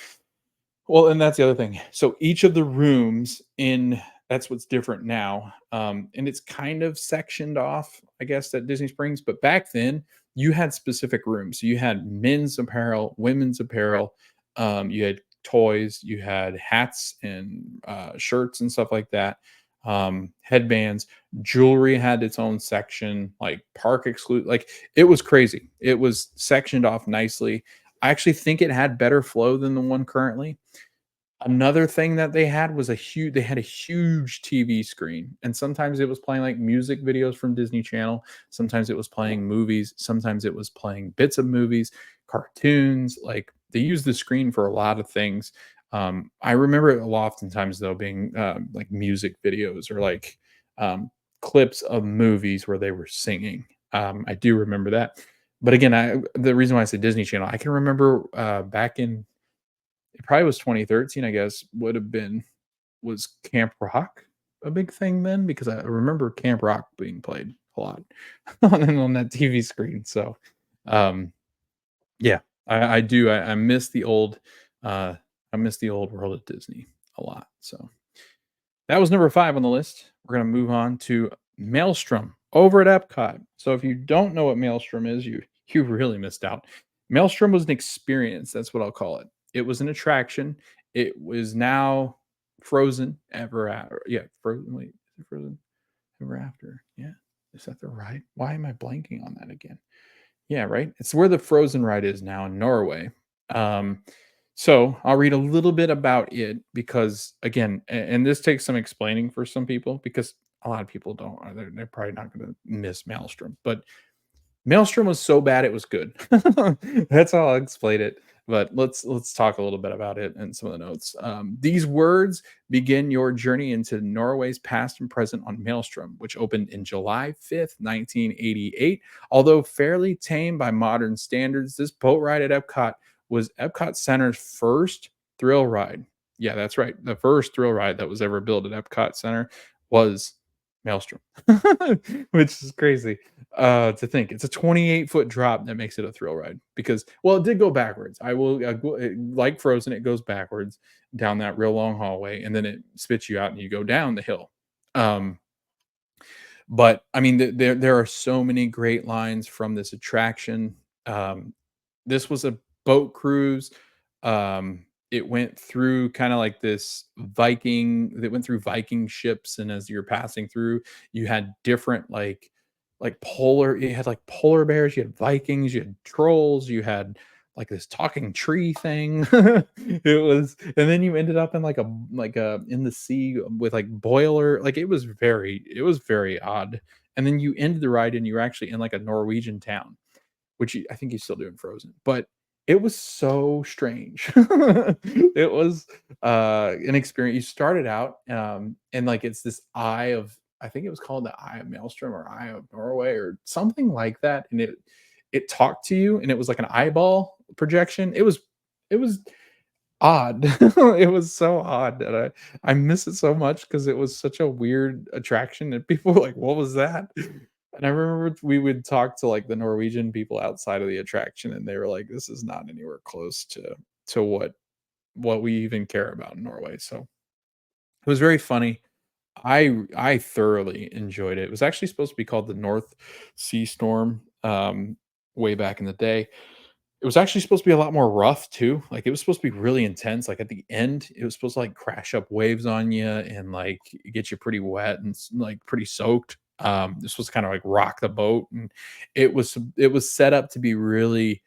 well, and that's the other thing. So each of the rooms in that's what's different now. And it's kind of sectioned off, I guess, at Disney Springs. But back then, you had specific rooms. So you had men's apparel, women's apparel, you had toys, you had hats and shirts and stuff like that, headbands, jewelry had its own section, like park exclude. Like it was crazy. It was sectioned off nicely. I actually think it had better flow than the one currently. Another thing that they had a huge TV screen, and sometimes it was playing, like, music videos from Disney Channel, sometimes it was playing movies, sometimes it was playing bits of movies, cartoons, like, they used the screen for a lot of things. I remember it a lot oftentimes, though, being, like, music videos or, like, um, clips of movies where they were singing. I do remember that. But again, the reason why I said Disney Channel, I can remember, back in it probably was 2013, I guess, was Camp Rock a big thing then? Because I remember Camp Rock being played a lot on that TV screen, so, Um, yeah, I do. I miss the old, uh, I miss the old world at Disney a lot. So that was number 5 on the list. We're gonna move on to Maelstrom over at Epcot. So if you don't know what Maelstrom is, you really missed out. Maelstrom was an experience, that's what I'll call it. It was an attraction. It was now frozen ever after. Yeah, frozen. Wait, is it frozen ever after? Yeah. Is that the ride? Why am I blanking on that again? Yeah, right? It's where the Frozen ride is now in Norway. Um, so I'll read a little bit about it because again, and this takes some explaining for some people because a lot of people don't. They're probably not going to miss Maelstrom, but Maelstrom was so bad it was good. That's how I'll explain it. But let's talk a little bit about it and some of the notes. These words begin your journey into Norway's past and present on Maelstrom, which opened in July 5th, 1988. Although fairly tame by modern standards, this boat ride at Epcot was Epcot Center's first thrill ride. Yeah, that's right. The first thrill ride that was ever built at Epcot Center was Maelstrom, which is crazy to think. It's a 28-foot drop that makes it a thrill ride because, well, it did go backwards. I will, like Frozen, it goes backwards down that real long hallway, and then it spits you out, and you go down the hill. Um, but I mean, there are so many great lines from this attraction. This was a boat cruise. It went through kind of like this Viking. That went through Viking ships, and as you're passing through, you had different like polar. You had like polar bears. You had Vikings. You had trolls. You had like this talking tree thing. It was, and then you ended up in like a in the sea with like boiler. Like it was very odd. And then you ended the ride, and you were actually in like a Norwegian town which I think he's still doing Frozen, but it was so strange. It was, an experience. You started out, and, like, it's this eye of I think it was called the Eye of Maelstrom or Eye of Norway or something like that, and it talked to you, and it was like an eyeball projection. It was odd. It was so odd that I miss it so much because it was such a weird attraction, and people were like, "What was that?" And I remember we would talk to, like, the Norwegian people outside of the attraction, and they were like, "This is not anywhere close to what we even care about in Norway." So, it was very funny. I thoroughly enjoyed it. It was actually supposed to be called the North Sea Storm, way back in the day. It was actually supposed to be a lot more rough too. Like, it was supposed to be really intense. Like, at the end, it was supposed to, like, crash up waves on you and, like, get you pretty wet and like, pretty soaked. This was kinda, like, rock the boat, and it was set up to be really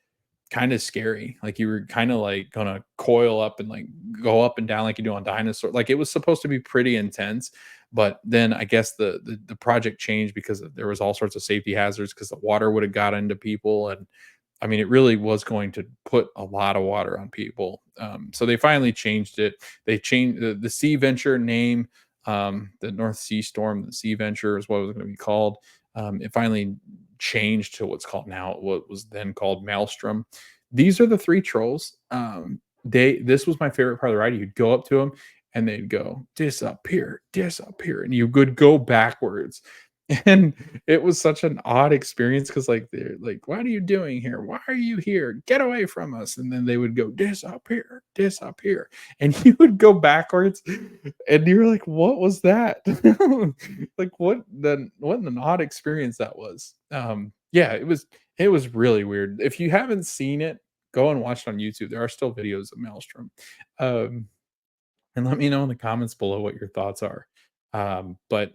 kinda scary. Like, you were kinda, like, gonna coil up and, like, go up and down like you do on Dinosaur like, it was supposed to be pretty intense, but then I guess the project changed because there was all sorts of safety hazards because the water woulda got into people, and I mean, it really was going to put a lot of water on people. So they finally changed it. They changed the Sea Venture name, the North Sea Storm. The Sea Venture is what it was going to be called. It finally changed to what's called now, what was then called Maelstrom. These are the three trolls. This was my favorite part of the ride. You'd go up to them and they'd go disappear, and you could go backwards. And it was such an odd experience because, like, they're like, "What are you doing here? Why are you here? Get away from us!" And then they would go, "Disappear, disappear," and you would go backwards, and you were like, "What was that?" Like, what an odd experience that was. Yeah, it was really weird. If you haven't seen it, go and watch it on YouTube. There are still videos of Maelstrom. Um, and let me know in the comments below what your thoughts are. But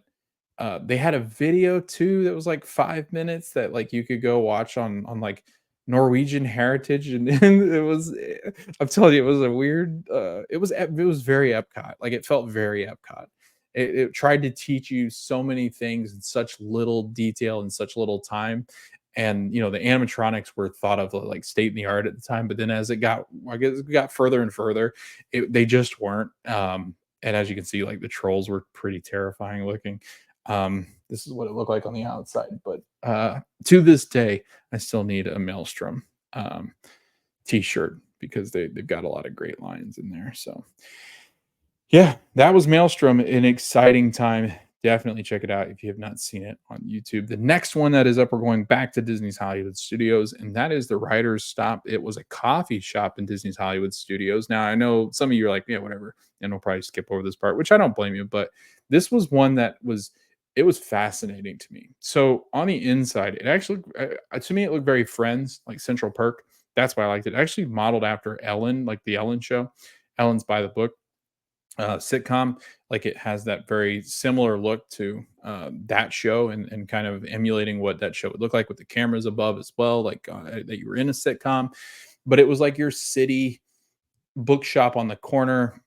they had a video too that was like 5 minutes that like you could go watch on like Norwegian heritage, and, and it was I'm telling you, it was a weird. It was very Epcot. Like it felt very Epcot. It tried to teach you so many things in such little detail and such little time. And the animatronics were thought of like state in the art at the time, but then as it got, I guess, it got further and further, they just weren't. And as you can see, like the trolls were pretty terrifying looking. This is what it looked like on the outside, but to this day, I still need a Maelstrom um, t-shirt because they've got a lot of great lines in there. So yeah, that was Maelstrom, an exciting time. Definitely check it out if you have not seen it on YouTube. The next one that is up, we're going back to Disney's Hollywood Studios, and that is the Writer's Stop. It was a coffee shop in Disney's Hollywood Studios. Now, I know some of you are like, yeah, whatever, and we'll probably skip over this part, which I don't blame you, but this was one that was it was fascinating to me. So on the inside, it actually to me it looked very Friends, like Central Perk. That's why I liked it. Actually modeled after Ellen, like the Ellen show. Ellen's by the book sitcom. Like it has that very similar look to that show, and kind of emulating what that show would look like with the cameras above as well, like that you were in a sitcom. But it was like your city bookshop on the corner.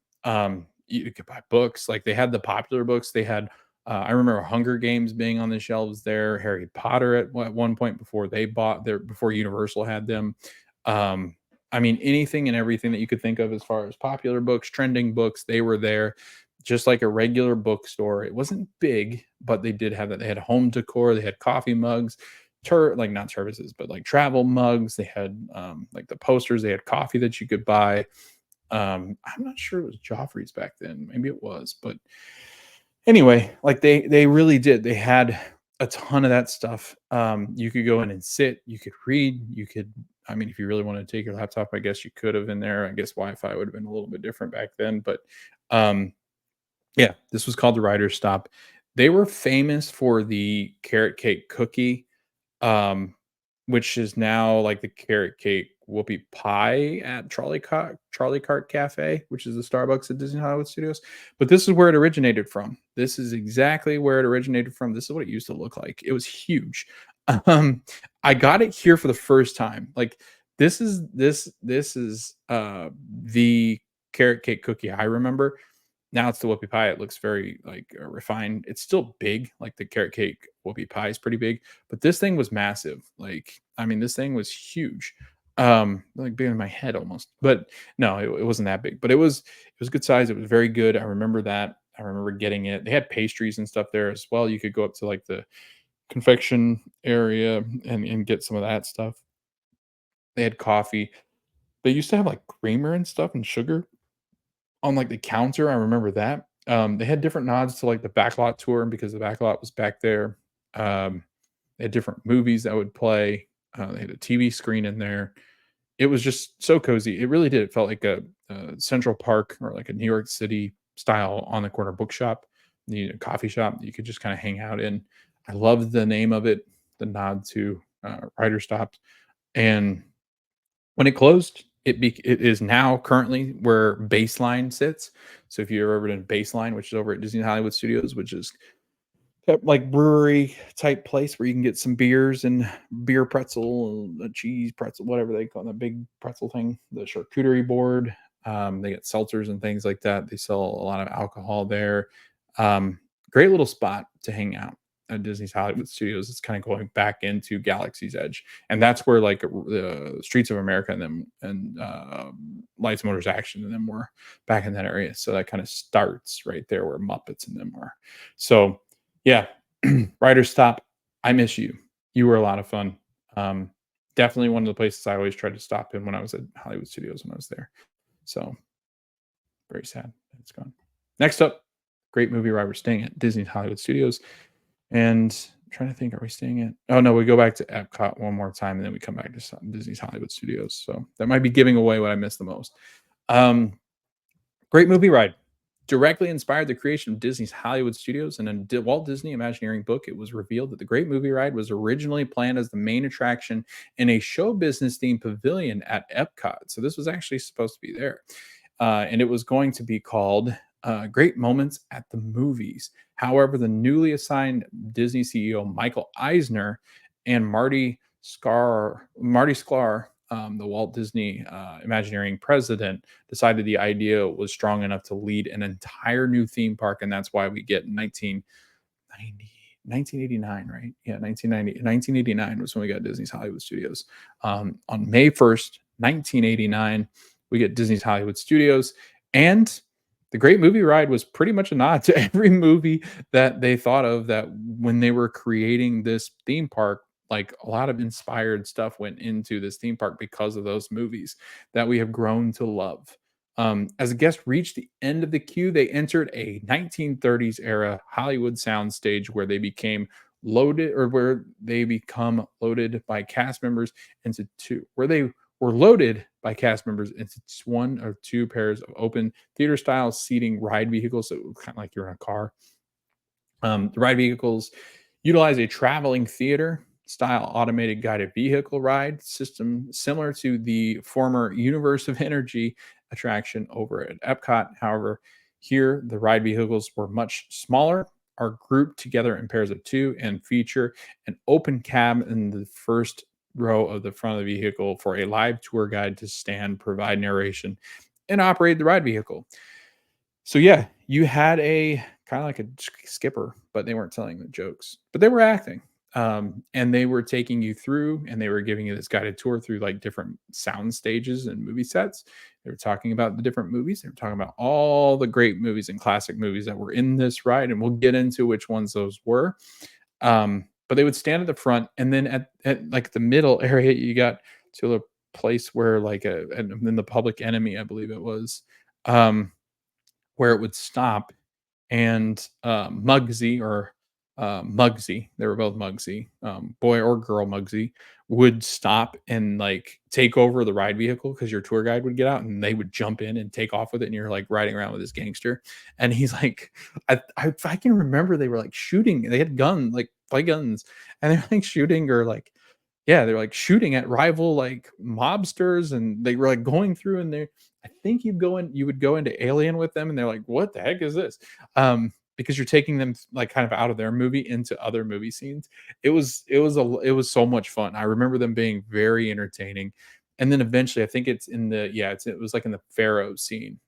You could buy books. Like they had the popular books. They had. I remember Hunger Games being on the shelves there. Harry Potter at one point before they bought their before Universal had them. Um, I mean, anything and everything that you could think of as far as popular books, trending books, they were there, just like a regular bookstore. It wasn't big, but they did have that. They had home decor, they had coffee mugs, like not services, but like travel mugs. They had like the posters, they had coffee that you could buy. I'm not sure it was Joffrey's back then. Maybe it was, but anyway, like they really did. They had a ton of that stuff. You could go in and sit, you could read, you could I mean, if you really wanted to take your laptop, I guess you could have in there. I guess Wi-Fi would have been a little bit different back then, but um yeah, this was called the Writer's Stop. They were famous for the carrot cake cookie, um, which is now like the carrot cake whoopie pie at Charlie Cart Cafe, which is the Starbucks at Disney Hollywood Studios. But this is where it originated from. This is exactly where it originated from. This is what it used to look like. It was huge. Um, I got it here for the first time. Like this is the carrot cake cookie I remember. Now it's the whoopie pie. It looks very like refined. It's still big, like the carrot cake whoopie pie is pretty big, but this thing was massive. Like, I mean, this thing was huge, like bigger than my head almost. But no, it wasn't that big. But it was good size. It was very good. I remember that. I remember getting it. They had pastries and stuff there as well. You could go up to like the confection area and get some of that stuff. They had coffee. They used to have like creamer and stuff and sugar on, like, the counter, I remember that. They had different nods to, like, the backlot tour because the backlot was back there. Um, they had different movies that would play. They had a TV screen in there. It was just so cozy. It really did. It felt like a Central Park or, like, a New York City style on the corner bookshop, the coffee shop that you could just kinda hang out in. I loved the name of it, the nod to, Writer Stop, and when it closed, it is now currently where Baseline sits. So if you're ever in Baseline, which is over at Disney Hollywood Studios, which is that like brewery type place where you can get some beers and beer pretzel, a cheese pretzel, whatever they call it, the big pretzel thing, the charcuterie board. They get seltzers and things like that. They sell a lot of alcohol there. Um, Great little spot to hang out at Disney's Hollywood Studios. It's kind of going back into Galaxy's Edge, and that's where like the Streets of America and Lights, Motors, Action and them were back in that area. So that kind of starts right there where Muppets and them are. So yeah, Writer's Stop. I miss you. You were a lot of fun. Um, Definitely one of the places I always tried to stop in when I was at Hollywood Studios when I was there. So very sad that it's gone. Next up, great movie ride. We're staying at Disney's Hollywood Studios. And I'm trying to think, are we staying at? Oh no, we go back to Epcot one more time, and then we come back to Disney's Hollywood Studios. So that might be giving away what I missed the most. Um, Great movie ride. Directly inspired the creation of Disney's Hollywood Studios. In a Walt Disney Imagineering book, it was revealed that the Great Movie Ride was originally planned as the main attraction in a show business themed pavilion at Epcot. So this was actually supposed to be there. And it was going to be called Great Moments at the Movies. However, the newly assigned Disney CEO Michael Eisner and Marty Sklar, the Walt Disney Imagineering president, decided the idea was strong enough to lead an entire new theme park, and that's why we get 1989, right? Yeah, 1989 was when we got Disney's Hollywood Studios. On May 1st, 1989, we get Disney's Hollywood Studios, and the Great Movie Ride was pretty much a nod to every movie that they thought of that when they were creating this theme park. Like a lot of inspired stuff went into this theme park because of those movies that we have grown to love. As the guests reached the end of the queue, they entered a 1930s era Hollywood soundstage where they become loaded by cast members into two, where they were loaded by cast members into one or two pairs of open theater style seating ride vehicles. So it was kind of like you're in a car. The ride vehicles utilize a traveling theater style automated guided vehicle ride system similar to the former Universe of Energy attraction over at Epcot. However, here the ride vehicles were much smaller, are grouped together in pairs of two, and feature an open cab in the first row of the front of the vehicle for a live tour guide to stand, provide narration, and operate the ride vehicle. So yeah, you had a kinda like a skipper, but they weren't telling the jokes, but they were acting. And they were taking you through and they were giving you this guided tour through, like, different sound stages and movie sets. They were talking about the different movies. They were talking about all the great movies and classic movies that were in this ride, and we'll get into which ones those were. But they would stand at the front, and then at, like, the middle area, you got to a place where, like, and then the Public Enemy, I believe it was, um where it would stop and Muggsy, they were both Muggsy, boy or girl Muggsy, would stop and like take over the ride vehicle because your tour guide would get out and they would jump in and take off with it. And you're like riding around with this gangster. And he's like, if I can remember, they were like shooting, they had like play guns, and they're like shooting or like yeah, they're, like, shooting at rival, like, mobsters, and they were, like, going through and they I think you would go into Alien with them, and they're like, "What the heck is this?" Because you're taking them, like, kind of out of their movie into other movie scenes. It was so much fun. I remember them being very entertaining, and then eventually, I think it's in the yeah, it was, like, in the Pharaoh scene,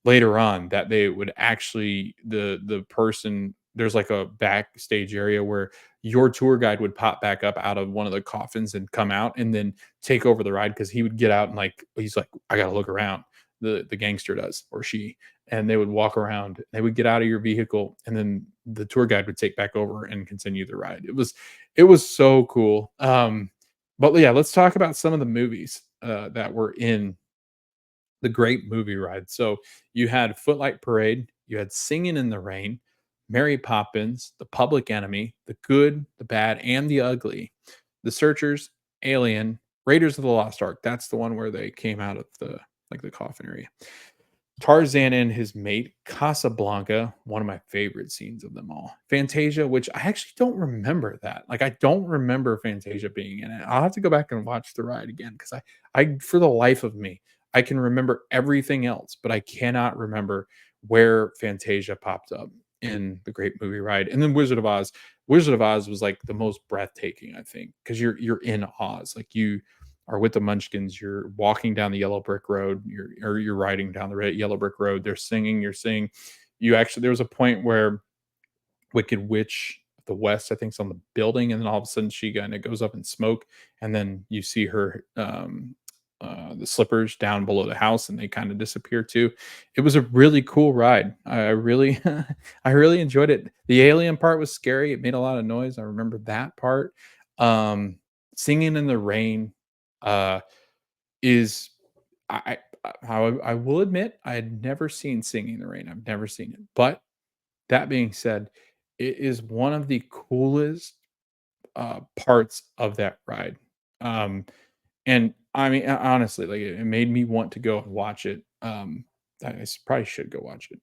later on that they would actually the person there's like a backstage area where your tour guide would pop back up out of one of the coffins and come out and then take over the ride because he would get out and like he's like I gotta look around, the gangster does or she, and they would walk around, they would get out of your vehicle, and then the tour guide would take back over and continue the ride. It was so cool. But yeah, let's talk about some of the movies that were in the great movie ride. So you had Footlight Parade, you had Singing in the Rain, Mary Poppins, The Public Enemy, The Good, the Bad, and the Ugly, The Searchers, Alien, Raiders of the Lost Ark. That's the one where they came out of the like the coffin area. Tarzan and his mate, Casablanca, one of my favorite scenes of them all. Fantasia, which I actually don't remember that. Like, I don't remember Fantasia being in it. I'll have to go back and watch the ride again because for the life of me, I can remember everything else, but I cannot remember where Fantasia popped up in the Great Movie Ride. And then Wizard of Oz. Wizard of Oz was like the most breathtaking, I think, because you're in Oz. Like you are with the Munchkins, you're walking down the yellow brick road, you're riding down the red yellow brick road. They're singing, you're singing. You actually there was a point where Wicked Witch of the West, I think, is on the building, and then all of a sudden she kind of goes up in smoke, and then you see her the slippers down below the house, and they kind of disappear too. It was a really cool ride. I really, I really enjoyed it. The alien part was scary. It made a lot of noise. I remember that part. Um, Singing in the Rain uh, is I will admit I had never seen Singing in the Rain. I've never seen it, but that being said, it is one of the coolest, parts of that ride. Um, and I mean, honestly, like, it made me want to go and watch it. Probably should go watch it.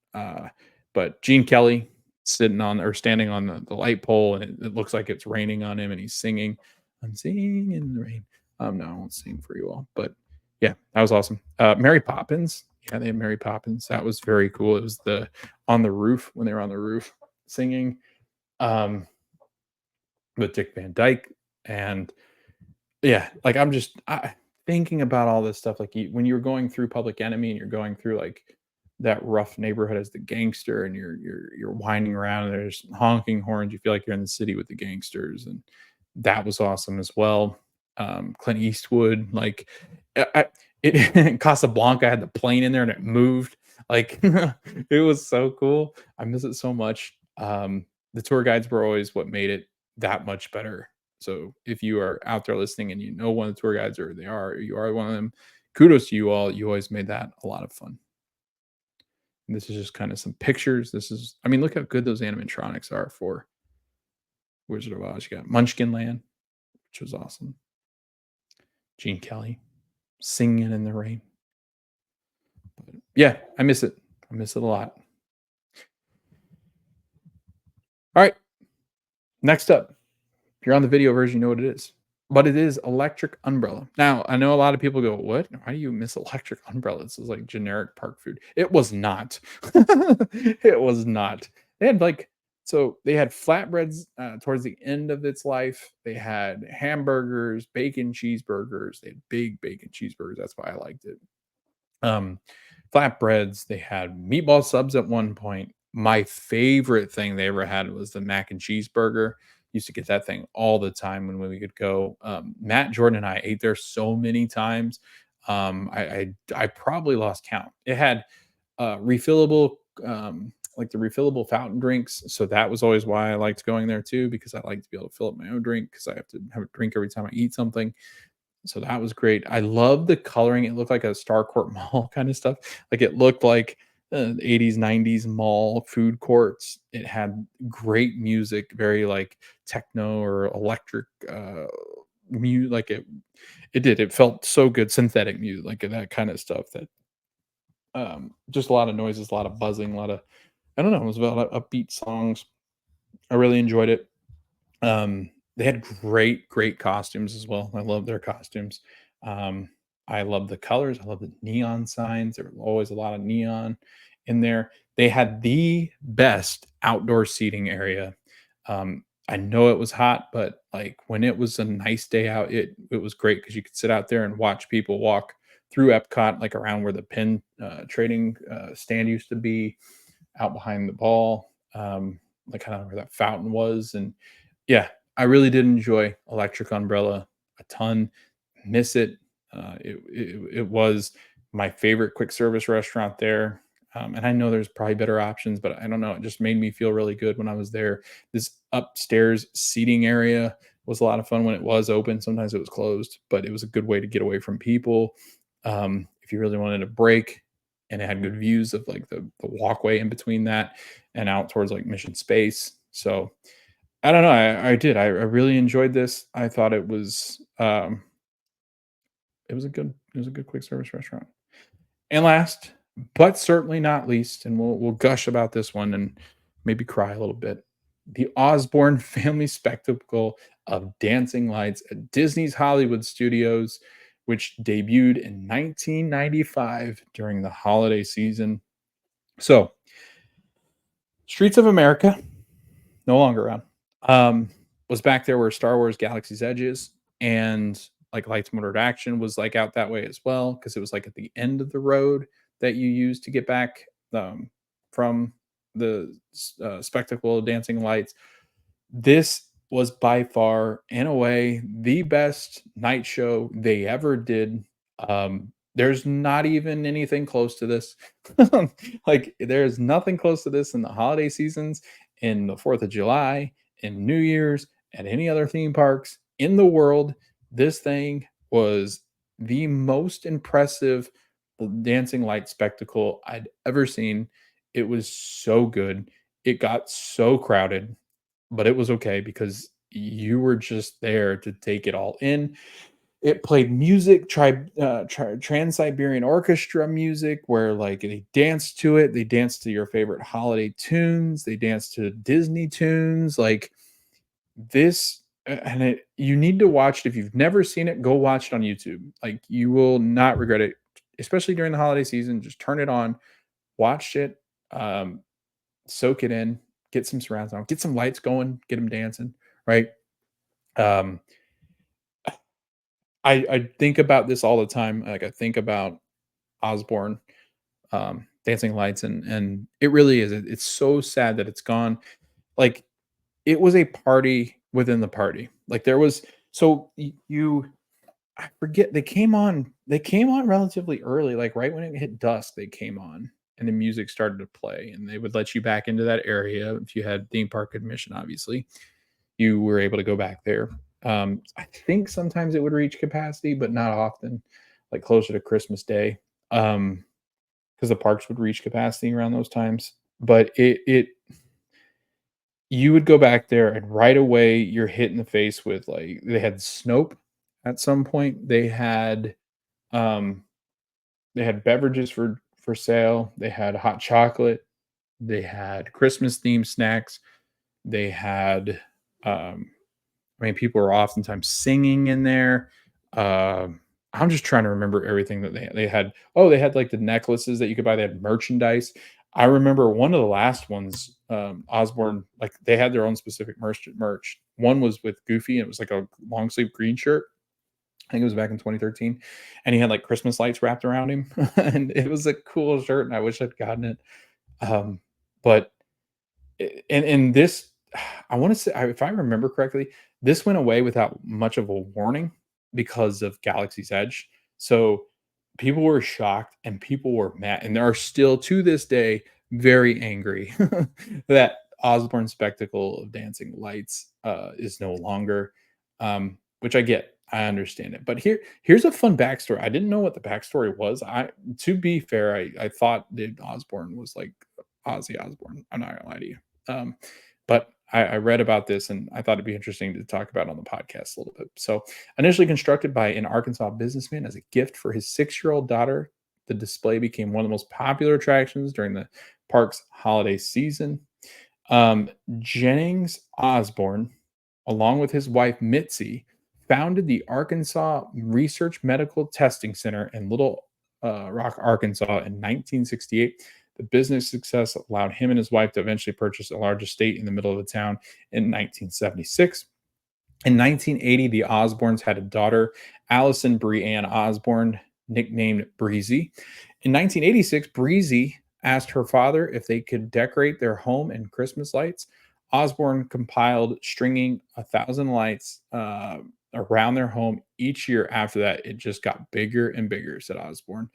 But Gene Kelly sitting on or standing on the light pole, and it looks like it's raining on him, and he's singing, "I'm singing in the rain." No, I won't sing for you all, but yeah, that was awesome. Mary Poppins, yeah, they had Mary Poppins. That was very cool. It was the on the roof when they were on the roof singing um, with Dick Van Dyke, and yeah, like, thinking about all this stuff, like, when you're going through Public Enemy and you're going through, like, that rough neighborhood as the gangster and you're winding around and there's honking horns, you feel like you're in the city with the gangsters, and that was awesome as well. Clint Eastwood, like, Casablanca had the plane in there and it moved, like, it was so cool. I miss it so much. The tour guides were always what made it that much better. So if you are out there listening and you know one of the tour guides or you are one of them, kudos to you all. You always made that a lot of fun. And this is just kind of some pictures. This is, I mean, look how good those animatronics are for Wizard of Oz. You got Munchkin Land, which was awesome. Gene Kelly singing in the rain. But yeah, I miss it. I miss it a lot. All right, next up, if you're on the video version, you know what it is. But it is electric umbrella. Now, I know a lot of people go, "What? Why do you miss electric umbrella? This is like generic park food." It was not. It was not. They had like so they had flatbreads towards the end of its life. They had hamburgers, bacon cheeseburgers. They had big bacon cheeseburgers. That's why I liked it. Um, Flatbreads. They had meatball subs at one point. My favorite thing they ever had was the mac and cheese burger. Used to get that thing all the time when we could go. Matt, Jordan, and I ate there so many times. I probably lost count. It had refillable, like the refillable fountain drinks. So that was always why I liked going there too, because I like to be able to fill up my own drink because I have to have a drink every time I eat something. So that was great. I love the coloring. It looked like a Starcourt Mall kind of stuff. Like it looked like 80s, 90s mall food courts. It had great music, very like techno or electric like it did. It felt so good, synthetic music, like that kind of stuff that just a lot of noises, a lot of buzzing, a lot of I don't know, it was about upbeat songs. I really enjoyed it. They had great costumes as well. I love their costumes. Um, I love the colors. I love the neon signs. There was always a lot of neon in there. They had the best outdoor seating area. I know it was hot, but like when it was a nice day out, it was great because you could sit out there and watch people walk through Epcot, like around where the pin trading stand used to be, out behind the ball, like kind of where that fountain was, and yeah, I really did enjoy Electric Umbrella a ton. Miss it. It was my favorite quick service restaurant there. And I know there's probably better options, but I don't know. It just made me feel really good when I was there. This upstairs seating area was a lot of fun when it was open. Sometimes it was closed, but it was a good way to get away from people. If you really wanted a break, and it had good views of like the walkway in between that and out towards like Mission Space. So I don't know. I did. I really enjoyed this. I thought it was a good quick service restaurant. And last, but certainly not least, and we'll gush about this one and maybe cry a little bit. The Osborne family spectacle of dancing lights at Disney's Hollywood Studios, which debuted in 1995 during the holiday season. So, Streets of America, no longer around. Was back there where Star Wars Galaxy's Edge is, and like Lights Motored Action was like out that way as well because it was like at the end of the road that you used to get back from the spectacle of dancing lights. This was by far, in a way, the best night show they ever did. There's not even anything close to this. Like, there's nothing close to this in the holiday seasons, in the 4th of July, in New Year's, at any other theme parks in the world. This thing was the most impressive dancing light spectacle I'd ever seen. It was so good. It got so crowded, but it was okay because you were just there to take it all in. It played music, Trans-Siberian Orchestra music, where like they danced to it. They danced to your favorite holiday tunes. They danced to Disney tunes. Like this, and you need to watch it. If you've never seen it, go watch it on YouTube. Like you will not regret it, especially during the holiday season. Just turn it on, watch it. Um, Soak it in, get some surround sound, get some lights going, get them dancing, right? Um, I think about this all the time. Like I think about Osborne, Dancing Lights, and it really is. It's so sad that it's gone. Like it was a party within the party. Like there was so you I forget they came on relatively early, like right when it hit dusk, they came on and the music started to play and they would let you back into that area if you had theme park admission, obviously. You were able to go back there. I think sometimes it would reach capacity, but not often. like closer to Christmas Day, because the parks would reach capacity around those times. But you would go back there and right away you're hit in the face with, like, they had Snope at some point. Um they had beverages for sale, they had hot chocolate, they had Christmas themed snacks, they had, I mean, people were oftentimes singing in there. I'm just trying to remember everything that they had. Oh, they had like the necklaces that you could buy. They had merchandise. I remember one of the last ones, Osborne, like they had their own specific merch. One was with Goofy, and it was like a long sleeve green shirt. I think it was back in 2013, and he had like Christmas lights wrapped around him, and it was a cool shirt. And I wish I'd gotten it. Um, but and this, I wanna say, if I remember correctly, this went away without much of a warning because of Galaxy's Edge. So, people were shocked and people were mad, and they are still to this day very angry that Osborne's spectacle of dancing lights, is no longer, which I get. I understand it. But here's a fun backstory. I didn't know what the backstory was. To be fair, I thought that Osborne was like Ozzy Osbourne. I'm not gonna lie to you. Um, but I read about this and I thought it'd be interesting to talk about on the podcast a little bit. So, initially constructed by an Arkansas businessman as a gift for his 6-year-old daughter, the display became one of the most popular attractions during the park's holiday season. Jennings Osborne, along with his wife Mitzi, founded the Arkansas Research Medical Testing Center in Little Rock, Arkansas in 1968. The business success allowed him and his wife to eventually purchase a large estate in the middle of the town in 1976. In 1980, the Osborns had a daughter, Allison Breanne Osborne, nicknamed Breezy. In 1986, Breezy asked her father if they could decorate their home in Christmas lights. Osborne compiled stringing 1,000 lights around their home each year after that. It just got bigger and bigger, said Osborne.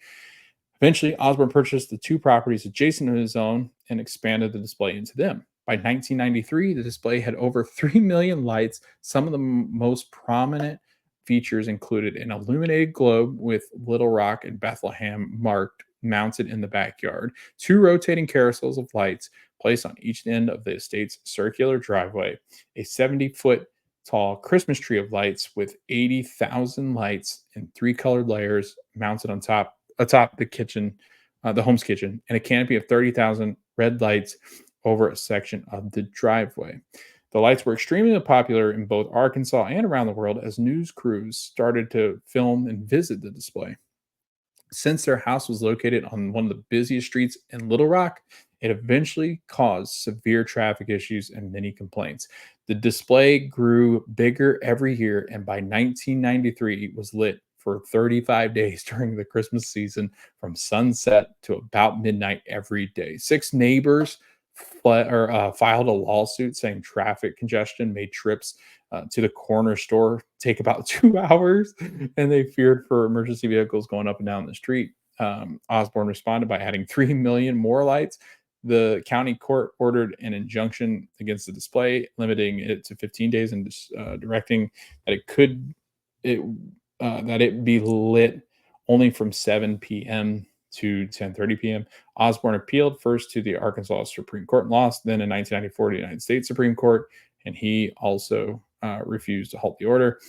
Eventually, Osborne purchased the two properties adjacent to his own and expanded the display into them. By 1993, the display had over 3 million lights. Some of the most prominent features included an illuminated globe with Little Rock and Bethlehem marked mounted in the backyard, two rotating carousels of lights placed on each end of the estate's circular driveway, a 70-foot tall Christmas tree of lights with 80,000 lights in three colored layers mounted on top atop the kitchen, the home's kitchen, and a canopy of 30,000 red lights over a section of the driveway. The lights were extremely popular in both Arkansas and around the world as news crews started to film and visit the display. Since their house was located on one of the busiest streets in Little Rock, it eventually caused severe traffic issues and many complaints. The display grew bigger every year and by 1993 it was lit for 35 days during the Christmas season from sunset to about midnight every day. Six neighbors filed a lawsuit saying traffic congestion made trips to the corner store take about 2 hours, and they feared for emergency vehicles going up and down the street. Osborne responded by adding 3 million more lights. The county court ordered an injunction against the display, limiting it to 15 days and directing that it that it be lit only from 7 p.m. to 10:30 p.m. Osborne appealed first to the Arkansas Supreme Court and lost, then in 1994 to the United States Supreme Court, and he also refused to halt the order.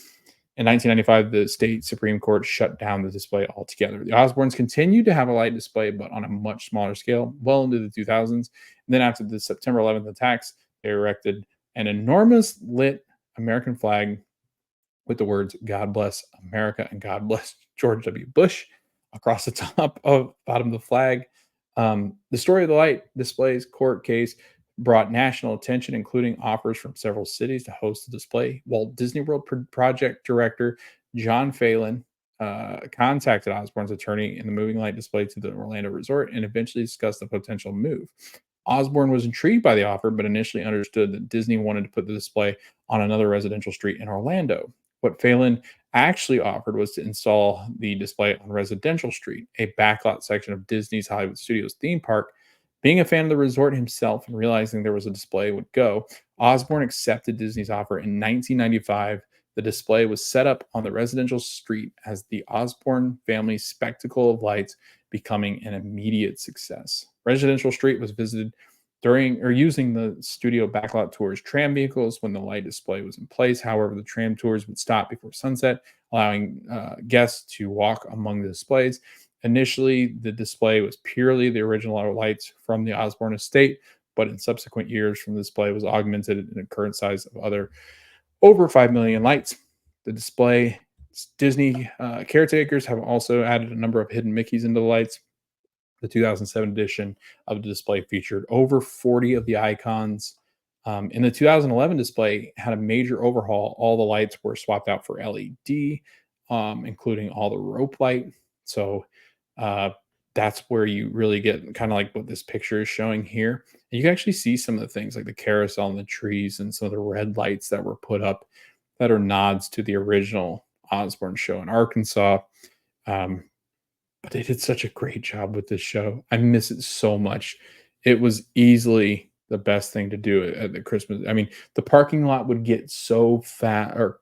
In 1995, the state Supreme Court shut down the display altogether. The Osbournes continued to have a light display, but on a much smaller scale, well into the 2000s. And then after the September 11th attacks, they erected an enormous lit American flag with the words "God bless America" and "God bless George W. Bush" across the top of bottom of the flag. The story of the light displays court case brought national attention, including offers from several cities to host the display. Walt Disney World project director John Phelan contacted Osborne's attorney in the moving light display to the Orlando resort and eventually discussed the potential move. Osborne was intrigued by the offer, but initially understood that Disney wanted to put the display on another residential street in Orlando. What Phelan actually offered was to install the display on Residential Street, a backlot section of Disney's Hollywood Studios theme park. Being a fan of the resort himself and realizing there was a display would go, Osborne accepted Disney's offer in 1995 The display was set up on the residential street as the Osborne family spectacle of lights, becoming an immediate success. Residential Street was visited during or using the studio backlot tours tram vehicles when the light display was in place. However, the tram tours would stop before sunset, allowing guests to walk among the displays. Initially, the display was purely the original lights from the Osborne estate, but in subsequent years, from the display was augmented in a current size of other over 5 million lights. The display Disney caretakers have also added a number of hidden Mickeys into the lights. The 2007 edition of the display featured over 40 of the icons. In the 2011 display, had a major overhaul. All the lights were swapped out for LED, including all the rope light. So uh, that's where you really get kind of like what this picture is showing here. And you can actually see some of the things like the carousel and the trees and some of the red lights that were put up that are nods to the original Osborne show in Arkansas. Um, but they did such a great job with this show. I miss it so much. It was easily the best thing to do at the Christmas. I mean, the parking lot would get so fat or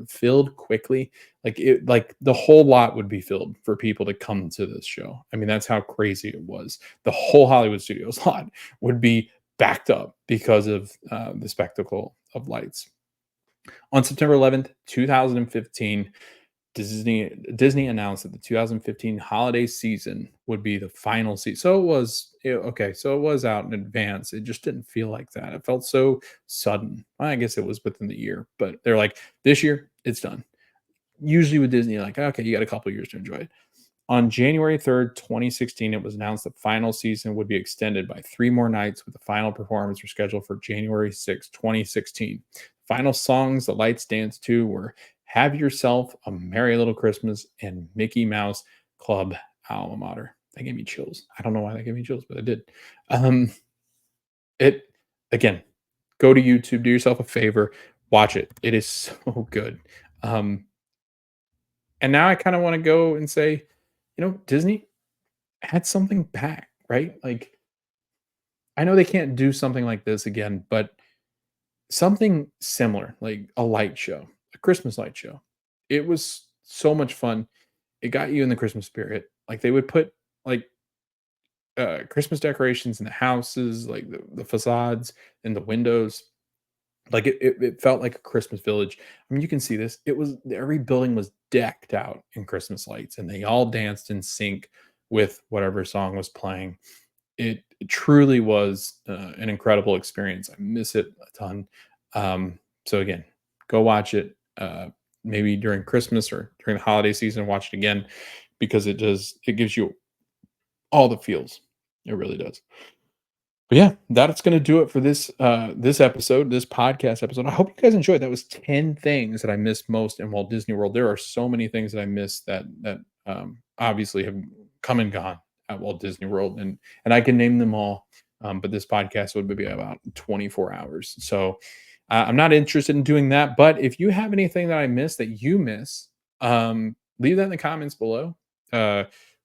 filled quickly. Like the whole lot would be filled for people to come to this show. I mean, that's how crazy it was. The whole Hollywood Studios lot would be backed up because of the spectacle of lights. On September 11th, 2015, Disney announced that the 2015 holiday season would be the final season. So it was okay. So it was out in advance. It just didn't feel like that. It felt so sudden. Well, I guess it was within the year, but they're like, this year it's done. Usually with Disney, like, okay, you got a couple years to enjoy it. On January 3rd, 2016, it was announced the final season would be extended by 3 more nights, with the final performance were scheduled for January 6th, 2016. Final songs the lights danced to were Have Yourself a Merry Little Christmas and Mickey Mouse Club Alma Mater. That gave me chills. I don't know why that gave me chills, but it did. Um, it again, go to YouTube, do yourself a favor, watch it. It is so good. Um, and now I kind of want to go and say, Disney, add something back, right? Like, I know they can't do something like this again, but something similar, like a light show, a Christmas light show. It was so much fun. It got you in the Christmas spirit. Like they would put like Christmas decorations in the houses, like the facades and the windows. Like it felt like a Christmas village. I mean, you can see this. It was every building was decked out in Christmas lights, and they all danced in sync with whatever song was playing. It truly was an incredible experience. I miss it a ton. So again, go watch it. Maybe during Christmas or during the holiday season, watch it again because it gives you all the feels. It really does. But yeah, that's gonna do it for this episode, this podcast episode. I hope you guys enjoyed. That was 10 things that I missed most in Walt Disney World. There are so many things that I missed that obviously have come and gone at Walt Disney World, and I can name them all. But this podcast would be about 24 hours. So I'm not interested in doing that. But if you have anything that I missed that you miss, leave that in the comments below.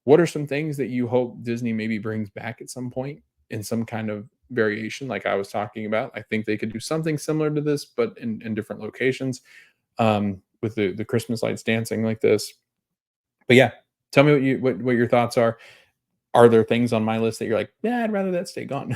What are some things that you hope Disney maybe brings back at some point in some kind of variation, like I was talking about? I think they could do something similar to this, but in different locations, with the Christmas lights dancing like this. But yeah, tell me what your thoughts are. Are there things on my list that you're like, yeah, I'd rather that stay gone,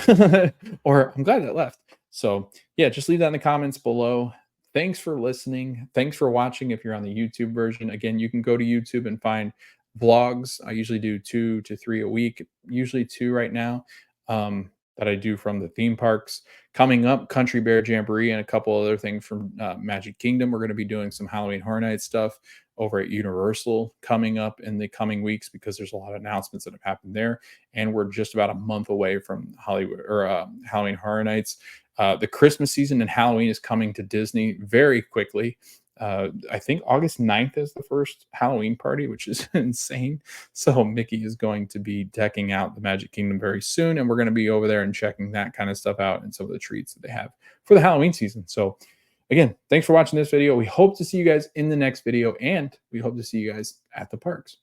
or I'm glad that left? So yeah, just leave that in the comments below. Thanks for listening. Thanks for watching. If you're on the YouTube version, again, you can go to YouTube and find vlogs. I usually do 2 to 3 a week, usually 2 right now, that I do from the theme parks. Coming up, Country Bear Jamboree and a couple other things from Magic Kingdom. We're going to be doing some Halloween Horror Night stuff over at Universal coming up in the coming weeks because there's a lot of announcements that have happened there, and we're just about a month away from Hollywood or Halloween Horror Nights. The Christmas season and Halloween is coming to Disney very quickly. I think August 9th is the first Halloween party, which is insane. So Mickey is going to be decking out the Magic Kingdom very soon, and we're going to be over there and checking that kind of stuff out and some of the treats that they have for the Halloween season. So again, thanks for watching this video. We hope to see you guys in the next video, and we hope to see you guys at the parks.